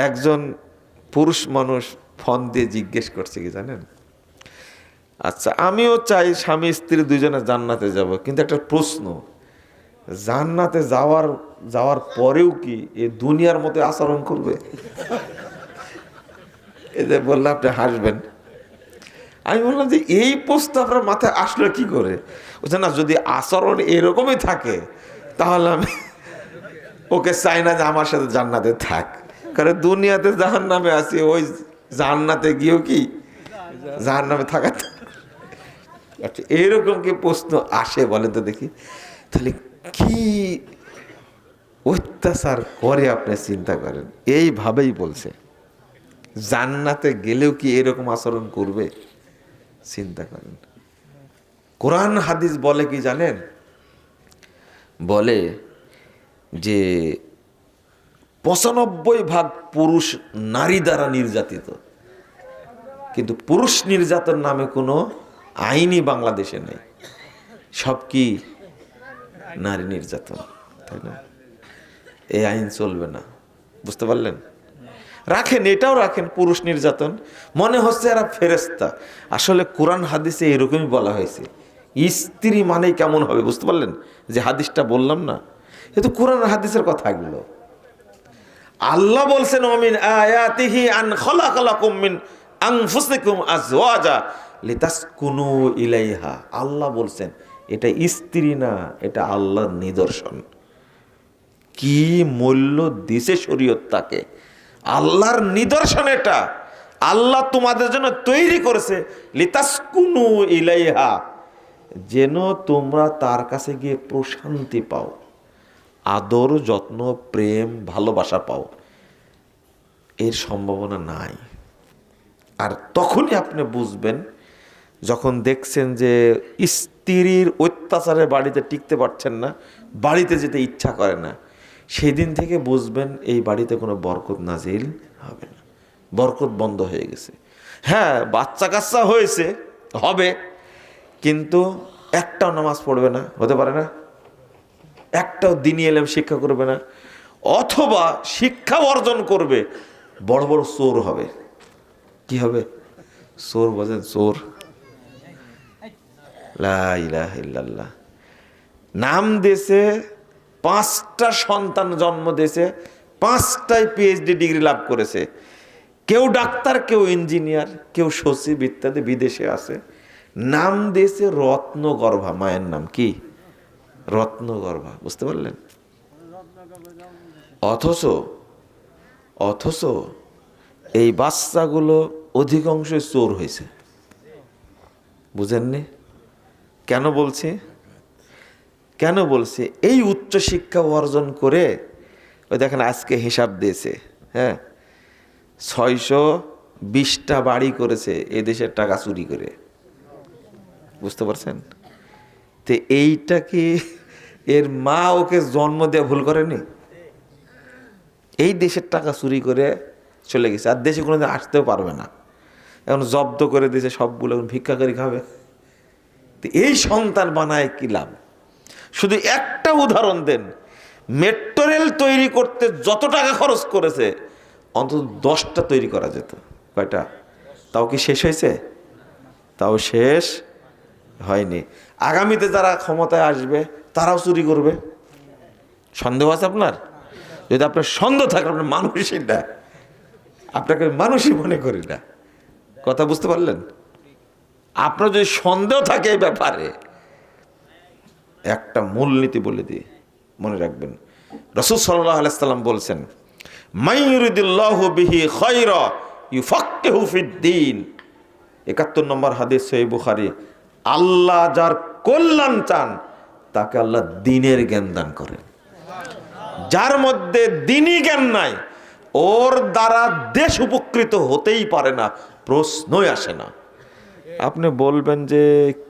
একজন পুরুষ মানুষ ফোন দিয়ে জিজ্ঞেস করছে কি জানেন, আচ্ছা আমিও চাই স্বামী স্ত্রী দুজনে জান্নাতে যাব, কিন্তু একটা প্রশ্ন, জান্নাতে যাওয়ার পরেও কি এই দুনিয়ার মতো আচরণ করবে? এই যে বললাম, আপনি হাসবেন। আমি বললাম যে এই প্রশ্ন আপনার মাথায় আসলো কি করে? বলছে না, যদি আচরণ এরকমই থাকে তাহলে আমি ওকে চাই না যে আমার সাথে জান্নাতে থাক, কারণ দুনিয়াতে জাহান্নামে আছি, ওই জান্নাতে গিয়েও কি জাহান্নামে থাকা। আচ্ছা, এরকম কি প্রশ্ন আসে বলেন তো দেখি? তাহলে কি অত্যাচার করে আপনি চিন্তা করেন। এইভাবেই বলছে, জান্নাতে গেলেও কি এরকম আচরণ করবে? চিন্তা করেন। কোরআন হাদিস বলে কি জানেন, বলে যে 95% পুরুষ নারী দ্বারা নির্যাতিত, কিন্তু পুরুষ নির্যাতন নামে কোনো আইনই বাংলাদেশে নেই, সব কি নারী নির্যাতন, তাই না? এই আইন চলবে না, বুঝতে পারলেন? রাখেন, এটাও রাখেন, পুরুষ নির্যাতন, মনে হচ্ছে এরা ফেরেশতা। আসলে কোরআন হাদিসে এরকমই বলা হয়েছে। স্ত্রী মানেই কেমন হবে, বুঝতে পারলেন? যে হাদিসটা বললাম না, এ তো কোরআন হাদিসের কথা। এগুলো আল্লাহ বলছেন, ওমিন আয়াতিহি আন খালাকালাকুম মিন আনফুসিকুম আজওয়াজা লিতাসকুনু ইলাইহা। আল্লাহ বলছেন, এটা স্ত্রী না, এটা আল্লাহর নিদর্শন। কি মূল্য দিছে শরীয়ত তাকে, আল্লাহর নিদর্শন এটা। আল্লাহ তোমাদের জন্য তৈরি করেছে লিতাসকুনু ইলাইহা, যেন তোমরা তার কাছে গিয়ে প্রশান্তি পাও, আদর, যত্ন, প্রেম, ভালোবাসা পাও। এর সম্ভাবনা নাই। আর তখনই আপনি বুঝবেন যখন দেখছেন যে স্ত্রীর অত্যাচারে বাড়িতে টিকতে পারছেন না, বাড়িতে যেতে ইচ্ছা করে না, সেই দিন থেকে বুঝবেন এই বাড়িতে কোনো বরকত নাজিল হবে না, বরকত বন্ধ হয়ে গেছে। হ্যাঁ, বাচ্চা কাচ্চা হয়েছে, হবে, কিন্তু একটাও নামাজ পড়বে না, হতে পারে না, একটাও দিনী এলেম শিক্ষা করবে না, অথবা শিক্ষা অর্জন করবে, বড় বড় চোর হবে। কি হবে? চোর, বোঝেন? চোর। লা ইলাহা ইল্লাল্লাহ। নাম দিয়েছে, 5টা সন্তান জন্ম দিয়েছে, 5টাই PhD ডিগ্রি লাভ করেছে, কেউ ডাক্তার, কেউ ইঞ্জিনিয়ার, কেউ সচিব ইত্যাদি, বিদেশে আছে। নাম দিয়েছে রত্নগর্ভা, মায়ের নাম কি? রত্নগর্ভা, বুঝতে পারলেন? অথচ এই বাচ্চাগুলো অধিকাংশই চোর হয়েছে। বুঝেননি? কেন বলছি? এই উচ্চ শিক্ষা অর্জন করে, ওই দেখেন আজকে হিসাব দিয়েছে, হ্যাঁ, 620টা বাড়ি করেছে এ দেশের টাকা চুরি করে, বুঝতে পারছেন? তো এইটা কি এর মা ওকে জন্ম দিয়ে ভুল করেনি? এই দেশের টাকা চুরি করে চলে গেছে, আর দেশে কোনোদিন আসতেও পারবে না। এখন জব্দ করে দিয়েছে সবগুলো, ভিক্ষা করে খাবে। তো এই সন্তান বানায় কি লাভ? শুধু একটা উদাহরণ দেন, মেট্রো রেল তৈরি করতে যত টাকা খরচ করেছে, অন্তত 10টা তৈরি করা যেত। কয়টা? তাও কি শেষ হয়েছে? তাও শেষ হয়নি। আগামীতে যারা ক্ষমতায় আসবে তারাও চুরি করবে। সন্দেহ আছে আপনার? যদি আপনার সন্দেহ থাকে, আপনার মানুষই না, আপনাকে মানুষই মনে করি না, কথা বুঝতে পারলেন? আপনার যদি সন্দেহ থাকে এই ব্যাপারে, একটা মূলনীতি বলে দিই, মনে রাখবেন। রাসূল সাল্লাল্লাহু আলাইহি সাল্লাম বলছেন, মান ইউরিদিল্লাহু বিহি খায়রা ইউফাক্কিহু ফিদ্দীন। ৭১ নম্বর হাদিস সহিহ বুখারী। আল্লাহ যার কল্যাণ চান তাকে আল্লাহ দ্বীনের জ্ঞান দান করেন। যার মধ্যে দ্বীনি জ্ঞান নাই, ওর দ্বারা দেশ উপকৃত হতেই পারে না, প্রশ্নই আসে না। আপনি বলবেন যে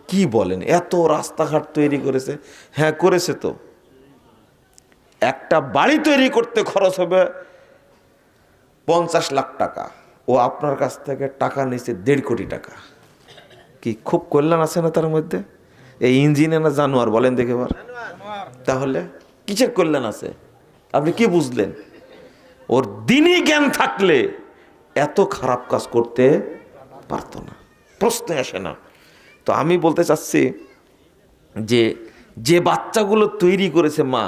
কি বলেন, এত রাস্তাঘাট তৈরি করেছে। হ্যাঁ করেছে তো। একটা বাড়ি তৈরি করতে খরচ হবে 50 লাখ টাকা, ও আপনার কাছ থেকে টাকা নিচ্ছে 1.5 কোটি টাকা। কি খুব কল্যাণ আছে না তার মধ্যে? এই ইঞ্জিনিয়ার না জানোয়ার বলেন দেখে এবার। তাহলে কিসের কল্যাণ আছে? আপনি কি বুঝলেন? ওর দ্বীনি জ্ঞান থাকলে এত খারাপ কাজ করতে পারতো না, প্রশ্ন আসে না। তো আমি বলতে চাচ্ছি যে যে বাচ্চাগুলো তৈরি করেছে মা,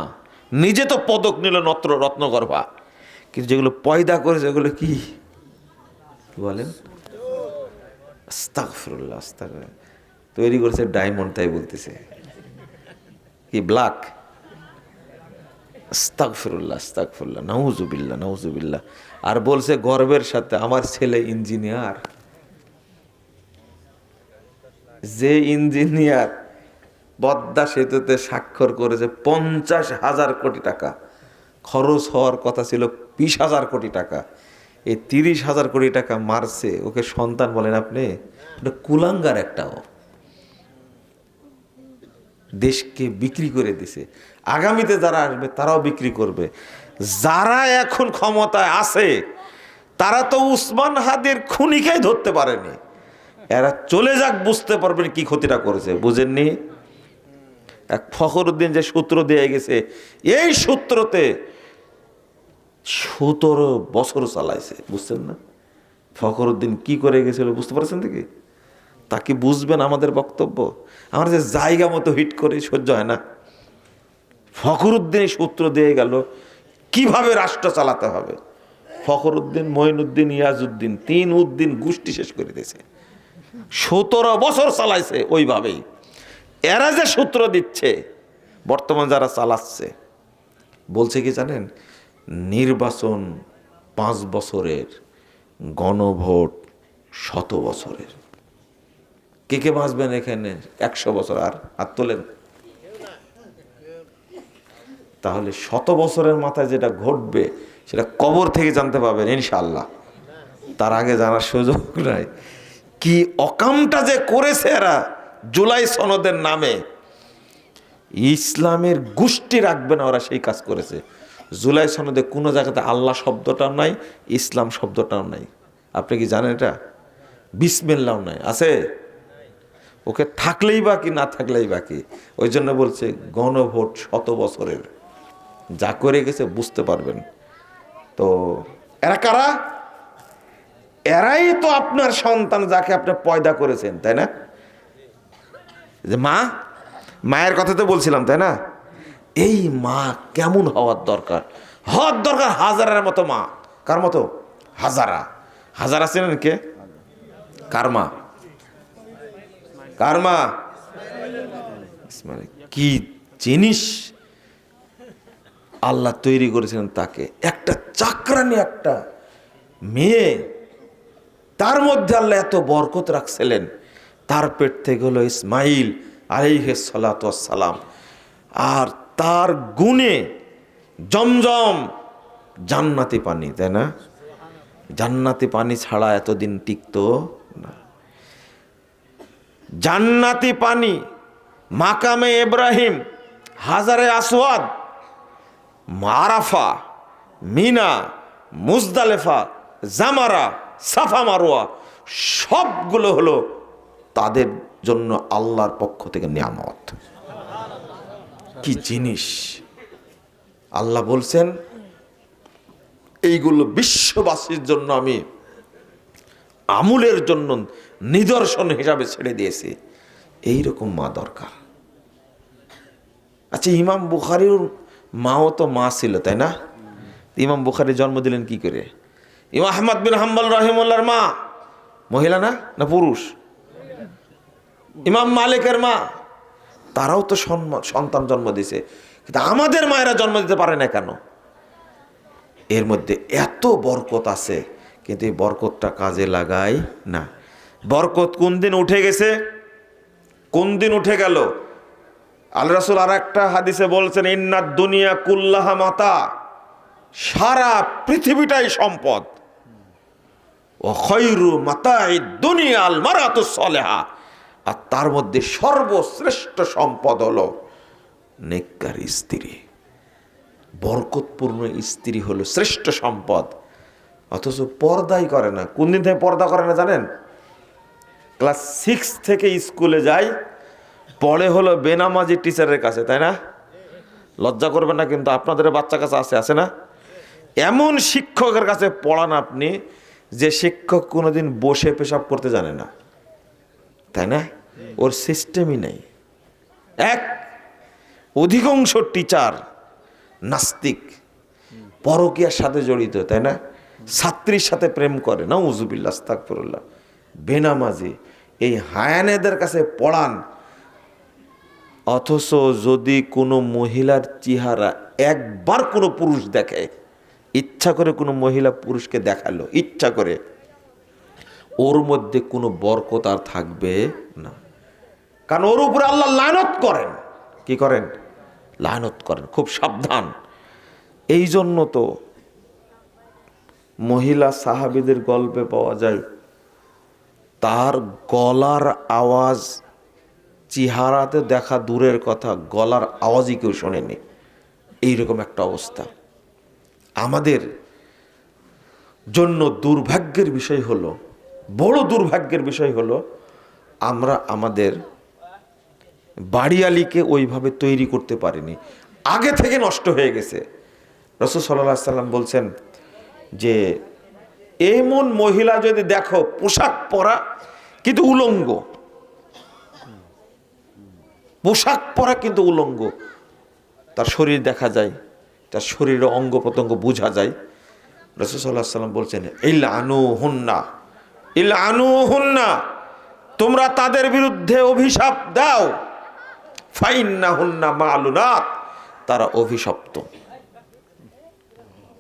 নিজে তো পদক নিল রত্নগর্ভা, কিন্তু যেগুলো পয়দা করেছে এগুলো কি বলেন? আস্তাগফিরুল্লাহ, আস্তাগফিরুল্লাহ। তৈরি করেছে ডায়মন্ড, তাই বলতেছে কি ব্ল্যাক। আস্তাগফিরুল্লাহ, আস্তাগফিরুল্লাহ, নাউজুবিল্লাহ, নাউজুবিল্লাহ। আর বলছে গর্বের সাথে আমার ছেলে ইঞ্জিনিয়ার। যে ইঞ্জিনিয়ার পদ্মা সেতুতে স্বাক্ষর করেছে 50,000 কোটি টাকা, খরচ হওয়ার কথা ছিল 20,000 কোটি টাকা, এই 30,000 কোটি টাকা মারছে। ওকে সন্তান বলেন আপনি? ওটা কুলাঙ্গার একটাও, দেশকে বিক্রি করে দিছে। আগামীতে যারা আসবে তারাও বিক্রি করবে। যারা এখন ক্ষমতায় আছে তারা তো উসমান হাদির খুনিকেই ধরতে পারেনি। এরা চলে যাক, বুঝতে পারবেন কি ক্ষতিটা করেছে। বুঝেননি? এক ফখরুদ্দিন যে সূত্র দিয়ে গেছে, এই সূত্রতে 17 বছর চালাইছে। বুঝছেন না ফখরুদ্দিন কি করে গেছিল? বুঝতে পারছেন দেখি? তাকে বুঝবেন আমাদের বক্তব্য। আমরা যে জায়গা মতো হিট করে সহ্য হয় না। ফখরুদ্দিন সূত্র দিয়ে গেল কিভাবে রাষ্ট্র চালাতে হবে। ফখরুদ্দিন, মঈনুদ্দিন, ইয়াজউদ্দিন, 3 উদ্দিন গোষ্ঠী শেষ করে দিয়েছে। 17 বছর চালাইছে ওইভাবেই। এরা যে সূত্র দিচ্ছে, বর্তমান যারা চালাচ্ছে, বলছে কি জানেন? নির্বাচন 5 বছরের, গণভোট 100 বছরের। কে কে বাঁচবেন এখানে 100 বছর? আর হাত তোলেন। তাহলে 100 বছরের মাথায় যেটা ঘটবে সেটা কবর থেকে জানতে পারবেন ইনশাআল্লাহ। তার আগে জানার সুযোগ নাই। কি অকামটা যে করেছে এরা জুলাই সনদের নামে। ইসলামের গোষ্ঠী রাখবে না, ওরা সেই কাজ করেছে। জুলাই সনদে কোনো জায়গাতে আল্লাহ শব্দটাও নাই, ইসলাম শব্দটাও নাই। আপনি কি জানেন এটা? বিসমিল্লাহও নাই। আছে? ওকে থাকলেই বাকি, না থাকলেই বাকি। ওই জন্য বলছে গণভোট 100 বছরের। যা করে গেছে বুঝতে পারবেন। তো এরা কারা? এরাই তো আপনার সন্তান, যাকে আপনি পয়দা করেছেন, তাই না? যে মা, মায়ের কথা তো বলছিলাম, তাই না? এই মা কেমন হওয়ার দরকার? হওয়ার দরকার হাজারার মতো মা। কার মতো? হাজারা। হাজারা ছিলেন কে? কার মা? কার মা? কি জিনিস আল্লাহ তৈরি করেছিলেন তাকে। একটা চাকরানি একটা মেয়ে, তার মধ্যে আল্লাহ এত বরকত রাখছিলেন। তার পেট থেকে হলো ইসমাইল আলাইহিস সালাতু ওয়াস সালাম। আর তার গুণে জমজম জান্নাতি পানি, তাই না? জান্নাতি পানি ছাড়া এতদিন টিকতো না। জান্নাতি পানি, মাকামে ইব্রাহিম, হাজারে আসওয়াদ, আরাফা, মিনা, মুজদালেফা, জামারা, সাফা মারওয়া, সবগুলো হলো তাদের জন্য আল্লাহর পক্ষ থেকে নিয়ামত। কি জিনিস! আল্লাহ বলছেন এইগুলো বিশ্ববাসীর জন্য আমি আমূলের জন্য নিদর্শন হিসাবে ছেড়ে দিয়েছি। এইরকম মা দরকার। আচ্ছা, ইমাম বুখারীর মাও তো মা ছিল, তাই না? ইমাম বুখারী জন্ম দিলেন কি করে? ইমাম আহমদ বিন হাম্বল রাহিমাহুল্লাহর মা মহিলা না, না পুরুষ? ইমাম মালিকের মা, তারাও তো সন্তান জন্ম দিছে, কিন্তু আমাদের মায়েরা জন্ম দিতে পারে না কেন? এর মধ্যে এত বরকত আছে, কিন্তু এই বরকতটা কাজে লাগাই না। বরকত কোন দিন উঠে গেছে, কোন দিন উঠে গেল? আল্লাহ রাসূল আর একটা হাদিসে বলছেন, ইন্নাদ দুনিয়া কুল্লাহা মাতা, সারা পৃথিবীটাই সম্পদ। ও খৈরু মাতাইদ দুনিয়া আল মারাতুস সালেহা, আর তার মধ্যে সর্বশ্রেষ্ঠ সম্পদ হলো নেককার স্ত্রী। বরকতপূর্ণ স্ত্রী হলো শ্রেষ্ঠ সম্পদ, অথচ পর্দাই করে না। কোন দিন থেকে পর্দা করে না জানেন? ক্লাস 6 থেকে স্কুলে যায়, পড়ে হলো বেনামাজি টিচারের কাছে, তাই না? লজ্জা করবেন না, কিন্তু আপনাদের বাচ্চা কাছে আছে না? এমন শিক্ষকের কাছে পড়ান আপনি, যে শিক্ষক কোনোদিন বসে পেশাব করতে জানে না, তাই না? ওর সিস্টেমই নেই। অধিকাংশ টিচার নাস্তিক, পরকীয়ার সাথে জড়িত, তাই না? ছাত্রীর সাথে প্রেম করে, নাউজুবিল্লাহ আস্তাগফিরুল্লাহ, বেনামাজি। এই হায়ানেদের কাছে পড়ান, অথচ যদি কোনো মহিলার চেহারা একবার কোনো পুরুষ দেখে, ইচ্ছা করে কোনো মহিলা পুরুষকে দেখালো ইচ্ছা করে, ওর মধ্যে কোনো বরকত আর থাকবে না। কারণ ওর উপরে আল্লাহ লানত করেন। কি করেন? লানত করেন। খুব সাবধান। এই জন্য তো মহিলা সাহাবীদের গল্পে পাওয়া যায়, তার গলার আওয়াজ, চেহারাতে দেখা দূরের কথা, গলার আওয়াজই কেউ শোনেনি, এইরকম একটা অবস্থা। আমাদের জন্য দুর্ভাগ্যের বিষয় হলো, বড় দুর্ভাগ্যের বিষয় হলো, আমরা আমাদের বাড়িয়ালিকে ওইভাবে তৈরি করতে পারিনি, আগে থেকে নষ্ট হয়ে গেছে। রাসূল সাল্লাল্লাহু আলাইহি সাল্লাম বলছেন যে এমন মহিলা যদি দেখো পোশাক পরা কিন্তু উলঙ্গ, পোশাক পরা কিন্তু উলঙ্গ, তার শরীর দেখা যায়, তার শরীরের অঙ্গ প্রত্যঙ্গ বোঝা যায়, রাসূল সাল্লাল্লাহু আলাইহি সাল্লাম বলছেন ইলআনুহুন্না, ইলআনুহুন্না, তোমরা তাদের বিরুদ্ধে অভিশাপ দাও, ফাইন্নাহুন্না মালুনাত, তারা অভিশপ্ত।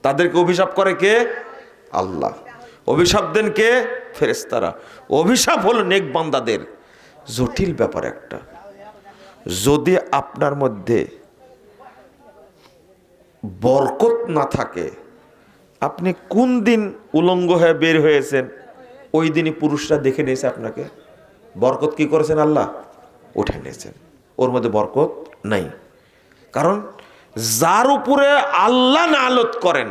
তাদেরকে অভিশাপ করে কে? আল্লাহ। অভিশাপ দেন কে? ফেরেশতারা। অভিশাপ হলো নেক বান্দাদের। জটিল ব্যাপার একটা। যদি আপনার মধ্যে বরকত না থাকে, আপনি কোন দিন উলঙ্গ হয়ে বের হয়েছেন, ওই দিনই পুরুষরা দেখে নিয়েছে আপনাকে। বরকত কি করেছেন? আল্লাহ উঠে নিয়েছেন। ওর মধ্যে বরকত নাই। কারণ যার উপরে আল্লাহ নালত করেন,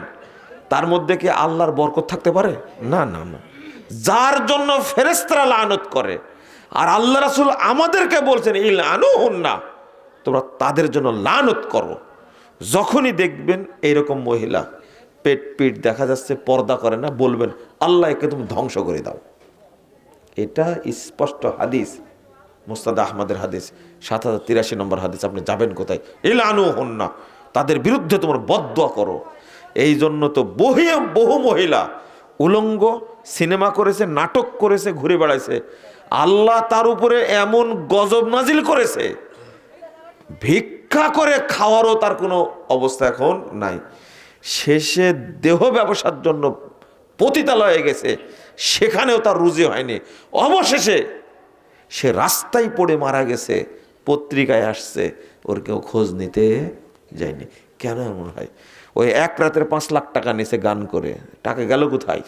তার মধ্যে কি আল্লাহর বরকত থাকতে পারে? না না না। যার জন্য ফেরেশতারা লানত করে, আর আল্লাহ রাসূল আমাদেরকে বলছেন ইলআনুহুন্না, তোমরা তাদের জন্য লানত করো। যখনই দেখবেন এইরকম মহিলা পেট পিট দেখা যাচ্ছে, পর্দা করে না, বলবেন আল্লাহ একে তুমি ধ্বংস করে দাও। এটা স্পষ্ট হাদিস, মুসনাদ আহমদের হাদিস, ৭০৮৩ নম্বর হাদিস। আপনি যাবেন কোথায়? ইলআনুহুন্না, তাদের বিরুদ্ধে তোমার বদদোয়া করো। এই জন্য তো বহু মহিলা উলঙ্গ সিনেমা করেছে, নাটক করেছে, ঘুরে বেড়াইছে। আল্লাহ তার উপরে এমন গজব নাজিল করেছে, ভিক্ষা করে খাওয়ারও তার কোনো অবস্থা এখন নাই। শেষে দেহ ব্যবসার জন্য পতিতালয়ে গেছে, সেখানেও তার রুজি হয়নি। অবশেষে সে রাস্তায় পড়ে মারা গেছে, পত্রিকায় আসছে, ওর কেউ খোঁজ নিতে যায়নি। কেন এমন হয়? ওই এক রাতের 5 লাখ টাকা নিছে গান করে, টাকা গেল কোথায়?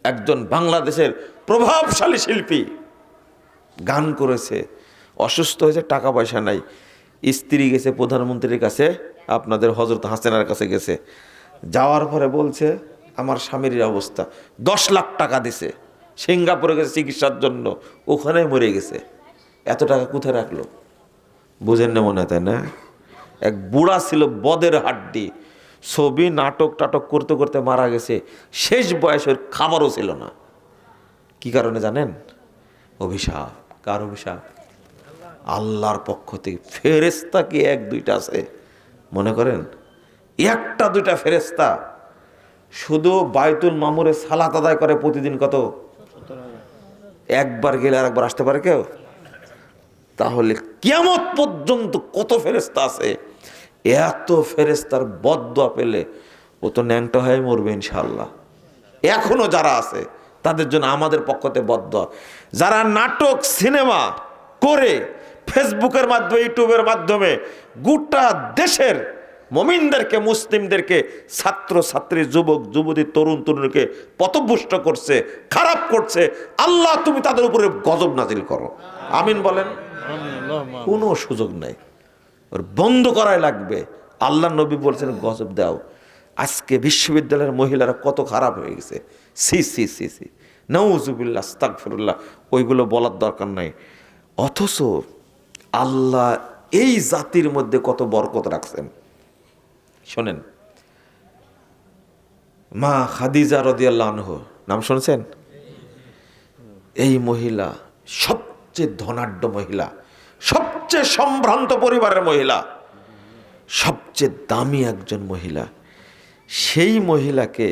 একজন বাংলাদেশের প্রভাবশালী শিল্পী গান করেছে, অসুস্থ হয়েছে, টাকা পয়সা নাই, স্ত্রী গেছে প্রধানমন্ত্রীর কাছে, আপনাদের হযরত হাসিনার কাছে গেছে। যাওয়ার পরে বলছে আমার স্বামীর অবস্থা, 10 লাখ টাকা দিছে, সিঙ্গাপুরে গেছে চিকিৎসার জন্য, ওখানে মরে গেছে। এত টাকা কোথায় রাখলো? বুঝেন না মনে হয়, তাই না? এক বুড়া ছিল, বদের হাড্ডি, ছবি নাটক টাটক করতে করতে মারা গেছে, শেষ বয়সের খাবারও ছিল না। কি কারণে জানেন? অভিশাপ। কার অভিশাপ? আল্লাহর পক্ষ থেকে। ফেরেশতা কি 1-2টা আছে মনে করেন? 1-2টা ফেরেশতা শুধু বায়তুল মামুরে সালাত আদায় করে প্রতিদিন কত একবার গেলে আর একবার আসতে পারে কেউ? তাহলে কিয়ামত পর্যন্ত কত ফেরেশতা আছে, এত ফেরেশতার বদদোয়া পেলে ও তো ন্যাংটা হয়ে মরবে ইনশাআল্লাহ। এখনো যারা আছে তাদের জন্য আমাদের পক্ষতে বদদোয়া। যারা নাটক সিনেমা করে ফেসবুকের মাধ্যমে, ইউটিউবের মাধ্যমে গোটা দেশের মুমিনদেরকে, মুসলিমদেরকে, ছাত্র ছাত্রী, যুবক যুবতী, তরুণ তরুণীকে পথভ্রষ্ট করছে, খারাপ করছে, আল্লাহ তুমি তাদের উপরে গজব নাজিল করো, আমিন বলেন। কোনো সুযোগ নাই, ওর বন্ধ করাই লাগবে। আল্লাহ নবী বলছেন গজব দাও। আজকে বিশ্ববিদ্যালয়ের মহিলারা কত খারাপ হয়ে গেছে, সি সি সি সি, নাউজুবিল্লাহ, আস্তাগফিরুল্লাহ, ওইগুলো বলার দরকার নাই। অথচ আল্লাহ এই জাতির মধ্যে কত বরকত রাখছেন। শোনেন, মা খাদিজা রাদিয়াল্লাহু আনহা নাম শুনছেন? এই মহিলা সবচেয়ে ধনাঢ্য মহিলা, সবচেয়ে সম্ভ্রান্ত পরিবারের মহিলা, সবচেয়ে দামি একজন মহিলা। সেই মহিলাকে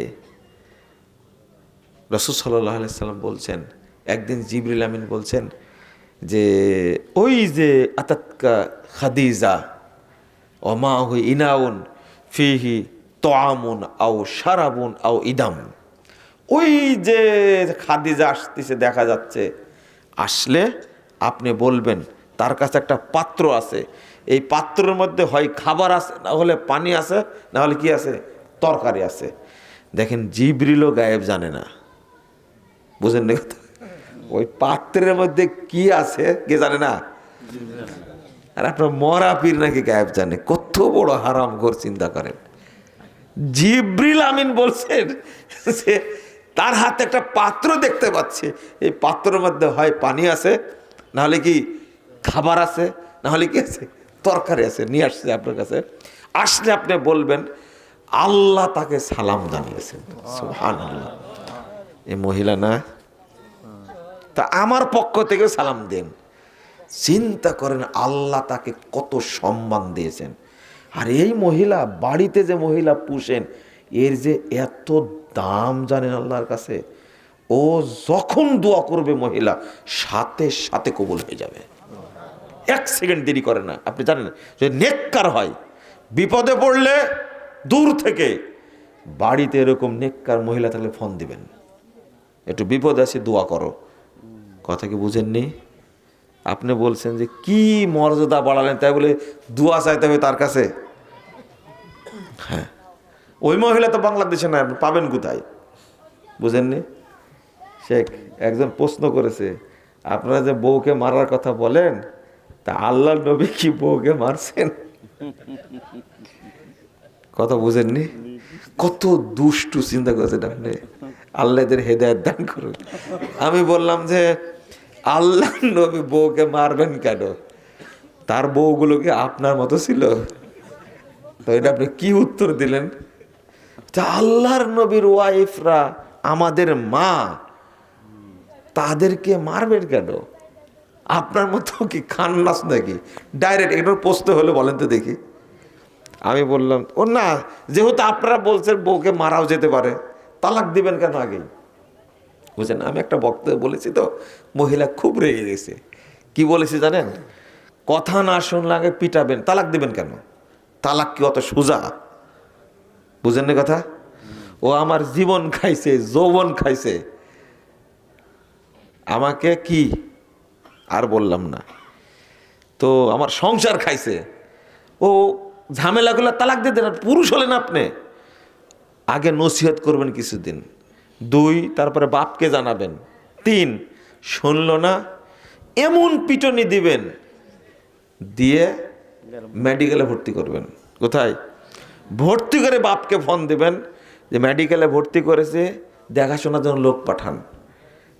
রাসূল সাল্লাল্লাহু আলাইহি সাল্লাম বলছেন, একদিন জিবরিল আমিন বলছেন যে ওই যে আতাতকা খাদিজা ওমা হুই ইনাউন ফিহি তোয়ামুন আও শারাবুন আও ইদাম, ওই যে খাদিজা আসতেছে দেখা যাচ্ছে, আসলে আপনি বলবেন তার কাছে একটা পাত্র আছে, এই পাত্রের মধ্যে হয় খাবার আছে, না হলে পানি আছে, না হলে কি আছে, তরকারি আছে। দেখেন জিবরিলও গায়েব জানে না, বুঝেন না কথা? ওই পাত্রের মধ্যে কি আছে কে জানে না? আর আপনার মরা পীর নাকি গায়েব জানে। কত বড় হারাম ঘর, চিন্তা করেন। জিবরিল আমিন বলছেন যে তার হাতে একটা পাত্র দেখতে পাচ্ছে, এই পাত্রের মধ্যে হয় পানি আছে, না হলে কি খাবার আছে, না হলে কি আছে, তরকারি আছে, নিয়ে আসছে আপনার কাছে। আসলে আপনি বলবেন আল্লাহ তাকে সালাম জানিয়েছেন, সুবহানাল্লাহ। এই মহিলা না, তা আমার পক্ষ থেকে সালাম দেন। চিন্তা করেন আল্লাহ তাকে কত সম্মান দিয়েছেন। আর এই মহিলা, বাড়িতে যে মহিলা পুষেন, এর যে এত দাম জানেন আল্লাহর কাছে। ও যখন দোয়া করবে মহিলা সাথে সাথে কবুল হয়ে যাবে, এক সেকেন্ড দেরি করে না। আপনি জানেন যে নেককার হয়, বিপদে পড়লে দূর থেকে, বাড়িতে এরকম নেককার মহিলা থাকলে ফোন দিবেন, একটু বিপদ আছে দোয়া করো। কথা কি বুঝেননি? আপনি বলছেন যে কি মর্যাদা বাড়ালেন, তাই বলে দোয়া চাইতে হবে তার কাছে? হ্যাঁ, ওই মহিলা তো বাংলাদেশে না, আপনি পাবেন কোথায়? বুঝেননি? শেখ একজন প্রশ্ন করেছে, আপনারা যে বউকে মারার কথা বলেন, তা আল্লাহর নবী কি বউকে মারছেন? কথা বুঝেননি? কত দুষ্টু চিন্তা করেছেন আপনি। আল্লাহ এদের হেদায়েত দান করুন। আমি বললাম যে আল্লাহ নবী বউকে মারবেন কেন? তার বউগুলো কি আপনার মতো ছিল? তো এটা আপনি কি উত্তর দিলেন? আল্লাহর নবীর ওয়াইফরা আমাদের মা, তাদেরকে মারবেন কেন? আপনার মতো কি খান্নাস নাকি? ডাইরেক্ট এটার প্রশ্ন হলে বলেন তো দেখি। আমি বললাম ও না, যেহেতু আপনারা বলছেন বউকে মারাও যেতে পারে, তালাক দিবেন কেন আগেই? বুঝছেন, আমি একটা বক্তব্য বলেছি তো, মহিলা খুব রেগে গেছে। কি বলেছি জানেন? কথা না শুনলে আগে পিটাবেন, তালাক দিবেন কেন? তালাক কি অত সোজা? বুঝেন না কথা? ও আমার জীবন খাইছে, যৌবন খাইছে, আমাকে কি আর বললাম না, তো আমার সংসার খাইছে। ও ঝামেলাগুলো তালাক দিয়ে দেন। পুরুষ হলেন আপনি, আগে নসিহত করবেন কিছুদিন, 2 তারপরে বাপকে জানাবেন, 3 শুনলো না এমন পিটনি দিবেন, দিয়ে মেডিকেলে ভর্তি করবেন। কোথায় ভর্তি করে বাপকে ফোন দিবেন যে মেডিকেলে ভর্তি করেছে, দেখাশোনার জন্য লোক পাঠান,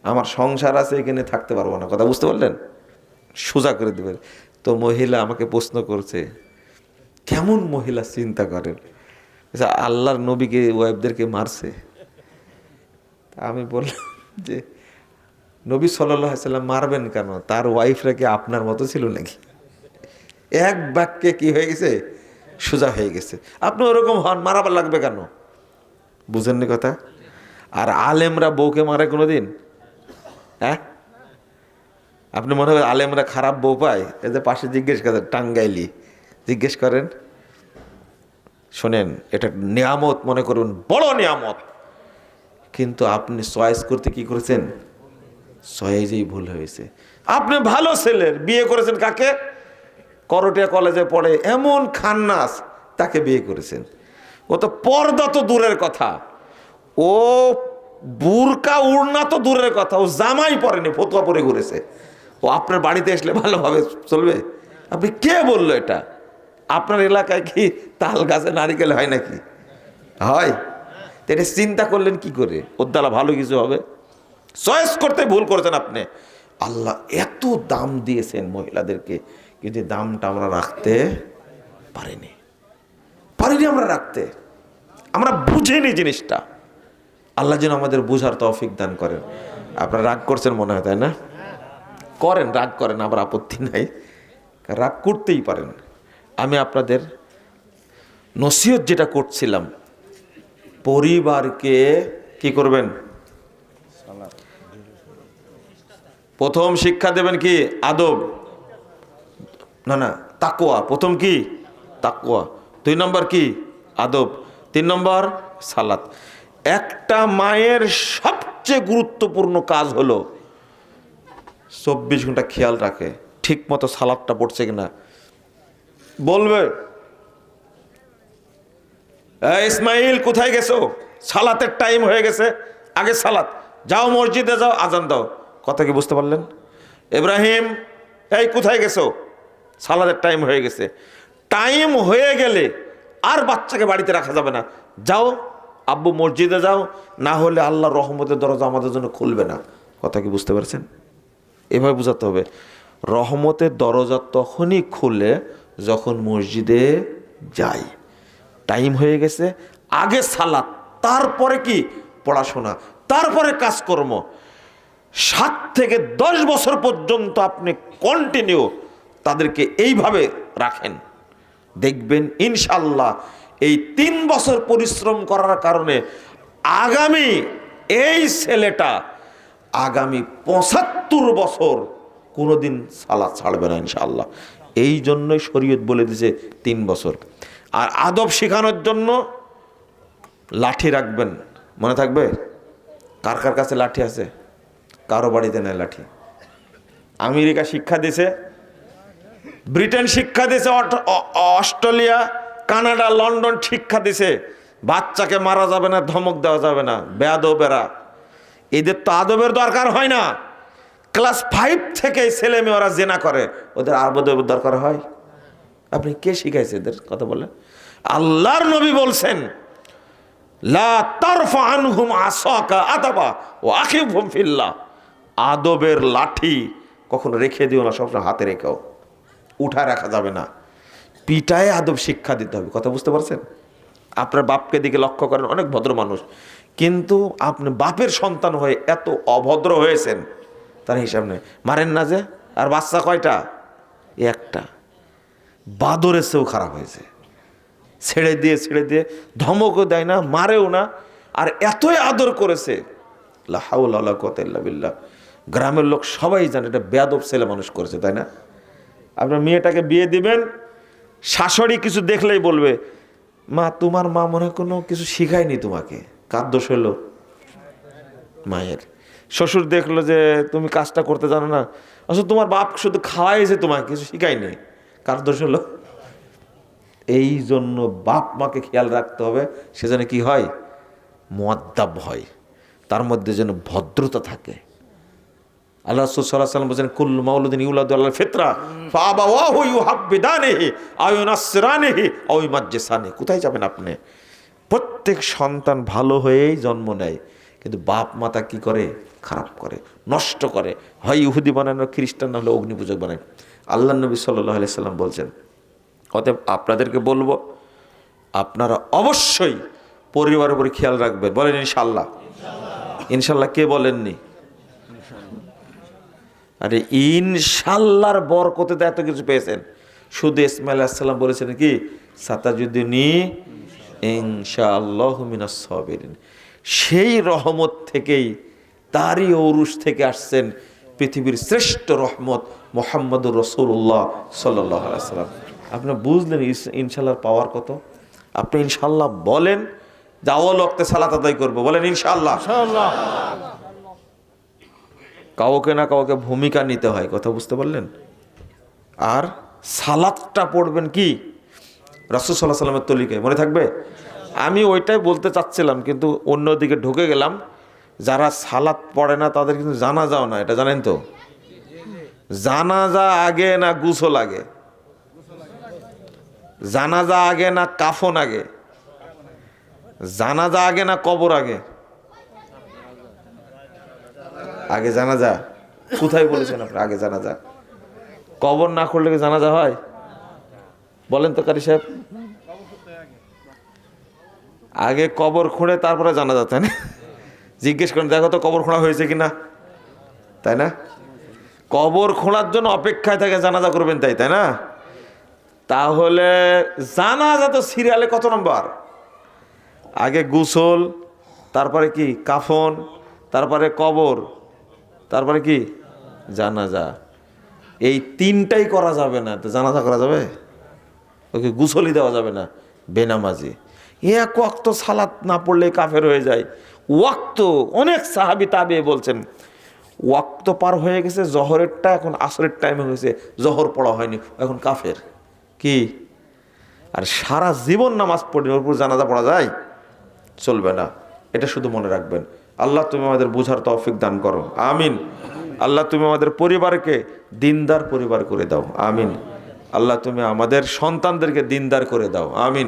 আমার সংসার আছে, এখানে থাকতে পারবো না। কথা বুঝতে পারলেন? সোজা করে দেবেন। তো মহিলা আমাকে প্রশ্ন করছে, কেমন মহিলা চিন্তা করেন, আল্লাহর নবীকে ওয়াইফদেরকে মারছে। আমি বললাম যে নবী সাল্লাল্লাহু আলাইহি সাল্লাম মারবেন কেন? তার ওয়াইফরা কি আপনার মতো ছিল নাকি? এক বাক্যে কি হয়ে গেছে, সোজা হয়ে গেছে। আপনি ওরকম হন, মারাবার লাগবে কেন? বুঝেননি কথা? আর আলেমরা বউকে মারে কোনোদিন? হ্যাঁ, আপনি মনে হয় আলেমরা খারাপ বউ পায়, এদের পাশে জিজ্ঞেস করেন, টাঙ্গাইলি জিজ্ঞেস করেন। শোনেন, এটা নিয়ামত মনে করুন, বড় নিয়ামত, কিন্তু আপনি চয়েস করতে কি করেছেন? চয়েসেই ভুল হয়েছে। আপনি ভালো ছেলের বিয়ে করেছেন কাকে? করটিয়া কলেজে পড়ে এমন খান্নাস, তাকে বিয়ে করেছেন। ও তো পর্দা তো দূরের কথা, ও বুরকা উড়না তো দূরের কথা, ও জামাই পরেনি, ফতুয়া পরে ঘুরেছে। ও আপনার বাড়িতে আসলে ভালোভাবে চলবে? আপনি কে বললো এটা? আপনার এলাকায় কি তাল গাছে নারিকেল হয় নাকি? হয়? তো এটা চিন্তা করলেন কি করে ওর দ্বারা ভালো কিছু হবে? চয়েস করতে ভুল করেছেন আপনি। আল্লাহ এত দাম দিয়েছেন মহিলাদেরকে, কিন্তু দামটা আমরা রাখতে পারিনি আমরা রাখতে। আমরা বুঝিনি জিনিসটা। আল্লাহ যেন আমাদের বুঝার তৌফিক দান করেন। আপনারা রাগ করছেন মনে হয়, তাই না? করেন, রাগ করেন, আবার আপত্তি নাই, রাগ করতেই পারেন। আমি আপনাদের নসিহত যেটা করছিলাম, পরিবারকে কি করবেন? প্রথম শিক্ষা দেবেন কি? আদব, না তাকওয়া। প্রথম কি? তাকওয়া। 2 নম্বর কি? আদব। 3 নম্বর সালাত। একটা মায়ের সবচেয়ে গুরুত্বপূর্ণ কাজ হলো 24 ঘন্টা খেয়াল রাখে ঠিক মতো সালাতটা পড়ছে কিনা। বলবে, ইসমাইল কোথায় গেছো? সালাতের টাইম হয়ে গেছে, আগে সালাত, যাও মসজিদে যাও, আজান দাও। কথা কি বুঝতে পারলেন? ইব্রাহিম, এই কোথায় গেছো? সালাতের টাইম হয়ে গেছে। টাইম হয়ে গেলে আর বাচ্চাকে বাড়িতে রাখা যাবে না, যাও আব্বু মসজিদে যাও, না হলে আল্লাহর রহমতের দরজা আমাদের জন্য খুলবে না। কথা কি বুঝতে পারছেন? এভাবে বোঝাতে হবে। রহমতের দরজা তখনই খুলে যখন মসজিদে যাই। টাইম হয়ে গেছে, আগে সালাত, তারপরে কি? পড়াশোনা, তারপরে কাজকর্ম। 7 থেকে 10 বছর পর্যন্ত আপনি কন্টিনিউ তাদেরকে এইভাবে রাখেন, দেখবেন ইনশাল্লাহ এই 3 বছর পরিশ্রম করার কারণে আগামী এই ছেলেটা আগামী 75 বছর কোনোদিন সালাত ছাড়বে না ইনশাল্লাহ। এই জন্যই শরীয়ত বলে দিয়েছে 3 বছর। আর আদব শেখানোর জন্য লাঠি রাখবেন, মনে থাকবে? কার কার কাছে লাঠি আছে? কারো বাড়িতে নেই লাঠি। আমেরিকা শিক্ষা দিছে, ব্রিটেন শিক্ষা দিছে, অস্ট্রেলিয়া, কানাডা, লন্ডন শিক্ষা দিছে বাচ্চাকে মারা যাবে না, ধমক দেওয়া যাবে না। বেয়াদবেরা, এদের তো আদবের দরকার হয় না। ক্লাস 5 থেকে ছেলে মেয়েরা জেনা করে, ওদের আদবের দরকার হয়? আপনি কে শিখাইছে এদের? কথা বলেন। আল্লাহর নবী বলছেন, লা তারফা আনহুম আসাকা আদাবা ওয়া আখিবহুম ফিল্লাহ। আদবের লাঠি কখনো রেখে দিও না, সবসময় হাতে রেখেও, উঠায় রাখা যাবে না। পিটায় আদব শিক্ষা দিতে হবে। কথা বুঝতে পারছেন? আপনার বাপকে দিকে লক্ষ্য করেন, অনেক ভদ্র মানুষ, কিন্তু আপনি বাপের সন্তান হয়ে এত অভদ্র হয়েছেন, তার হিসাব নেই। মারেন না যে? আর বাচ্চা কয়টা? একটা। বাদরের চেয়েও খারাপ হয়েছে। ছেড়ে দিয়ে ধমকও দেয় না, মারেও না, আর এতই আদর করেছে। লা হাওলা ওয়ালা কুওয়াতা ইল্লা বিল্লাহ। গ্রামের লোক সবাই জানে এটা বেয়াদব ছেলে মানুষ করেছে, তাই না? আপনার মেয়েটাকে বিয়ে দিবেন, শাশুড়ি কিছু দেখলেই বলবে, মা তোমার মা মনে হয় কোনো কিছু শিখায়নি তোমাকে। কার দোষ হলো? মায়ের। শ্বশুর দেখলো যে তুমি কাজটা করতে জানো না, আসলে তোমার বাপ শুধু খাওয়াইছে, তোমাকে কিছু শিখায়নি। কার দোষ হলো? এই জন্য বাপ মাকে খেয়াল রাখতে হবে, সেজন্য কি হয়? মুআদ্দাব হয়, তার মধ্যে যেন ভদ্রতা থাকে। আল্লাহ রাসূল সাল্লাল্লাহু আলাইহি ওয়াসাল্লাম বলেন, কুল্লু মাউলুদিন ইউলাদু আলাল ফিতরা ফাআবাওয়াহু ইউহাব্বিদানিহি আও ইউনাসসিরানিহি আও ইউমাজ্জিসানিহি। কোথায় যাবেন আপনি? প্রত্যেক সন্তান ভালো হয়েই জন্ম নেয়, কিন্তু বাপ মাতা কি করে? খারাপ করে, নষ্ট করে। হয় ইহুদি বানানো, খ্রিস্টান না হলে অগ্নিপূজক বানায়। আল্লাহ নবী সাল্লাল্লাহু আলাইহি সাল্লাম বলছেন, অতএব আপনাদেরকে বলবো, আপনারা অবশ্যই পরিবারের উপরে খেয়াল রাখবেন। বলেন ইনশাআল্লাহ। ইনশাআল্লাহ কে বলেননি? আরে ইনশাআল্লাহর বরকতে তো এত কিছু পেয়েছেন। শুধু ইসমাইল আলাইহিস সালাম বলেছেন কি, সাতাজুদ্দিনী ইনশাআল্লাহু মিনাস সাবিরিন। সেই রহমত থেকেই, তারই ঔরুস থেকে আসছেন পৃথিবীর শ্রেষ্ঠ রহমত মুহাম্মদুর রাসূলুল্লাহ সাল্লাল্লাহু আলাইহি ওয়াসাল্লাম। আপনি বুঝলেন ইনশাআল্লাহর পাওয়ার কত? আপনি ইনশাআল্লাহ বলেন, যাওয়াল ওয়াক্তে সালাত আদায় করবো, বলেন ইনশাআল্লাহ। কাউকে না কাউকে ভূমিকা নিতে হয়, কথা বুঝতে পারলেন? আর সালাতটা পড়বেন কি রাসূল সাল্লাল্লাহু আলাইহি ওয়াসাল্লামের তরিকায়, মনে থাকবে? আমি ওইটাই বলতে চাচ্ছিলাম কিন্তু অন্যদিকে ঢুকে গেলাম। যারা সালাত পড়ে না তাদের কিন্তু জানাজাও না, এটা জানেন তো? জানাজা আগে না গোসল আগে? জানাজা আগে না কাফন আগে? জানাজা আগে না কবর আগে? আগে জানাজা। কোথায় বলেছেন আপনি আগে জানাজা? কবর না করলে কি জানাজা হয়? বলেন তো কারি সাহেব। আগে কবর খুঁড়ে তারপরে জানাজা, তাই না? জিজ্ঞেস করেন, দেখো তো কবর খোঁড়া হয়েছে কিনা, তাই না? কবর খোঁড়ার জন্য অপেক্ষায় থাকে জানাজা করবেন, তাই তাই না? তাহলে জানাজা তো সিরিয়ালে কত নম্বর? আগে গোসল, তারপরে কি কাফন, তারপরে কবর, তারপরে কি জানাজা। এই তিনটাই করা যাবে না তো জানাজা করা যাবে? ওকে গোসলই দেওয়া যাবে না বেনামাজি। এক ওয়াক্ত সালাত না পড়লে কাফের হয়ে যায়। ওয়াক্ত, অনেক সাহাবী তাবে বলছেন ওয়াক্ত পার হয়ে গেছে, জহরেরটা এখন আসরের টাইমে হয়েছে, জহর পড়া হয়নি, এখন কাফের। কি আর সারা জীবন নামাজ পড়ি ওর উপর জানাজা পড়া যায়? চলবে না। এটা শুধু মনে রাখবেন। আল্লাহ তুমি আমাদের বুঝার তৌফিক দান করো, আমিন। আল্লাহ তুমি আমাদের পরিবারকে দিনদার পরিবার করে দাও, আমিন। আল্লাহ তুমি আমাদের সন্তানদেরকে দিনদার করে দাও, আমিন।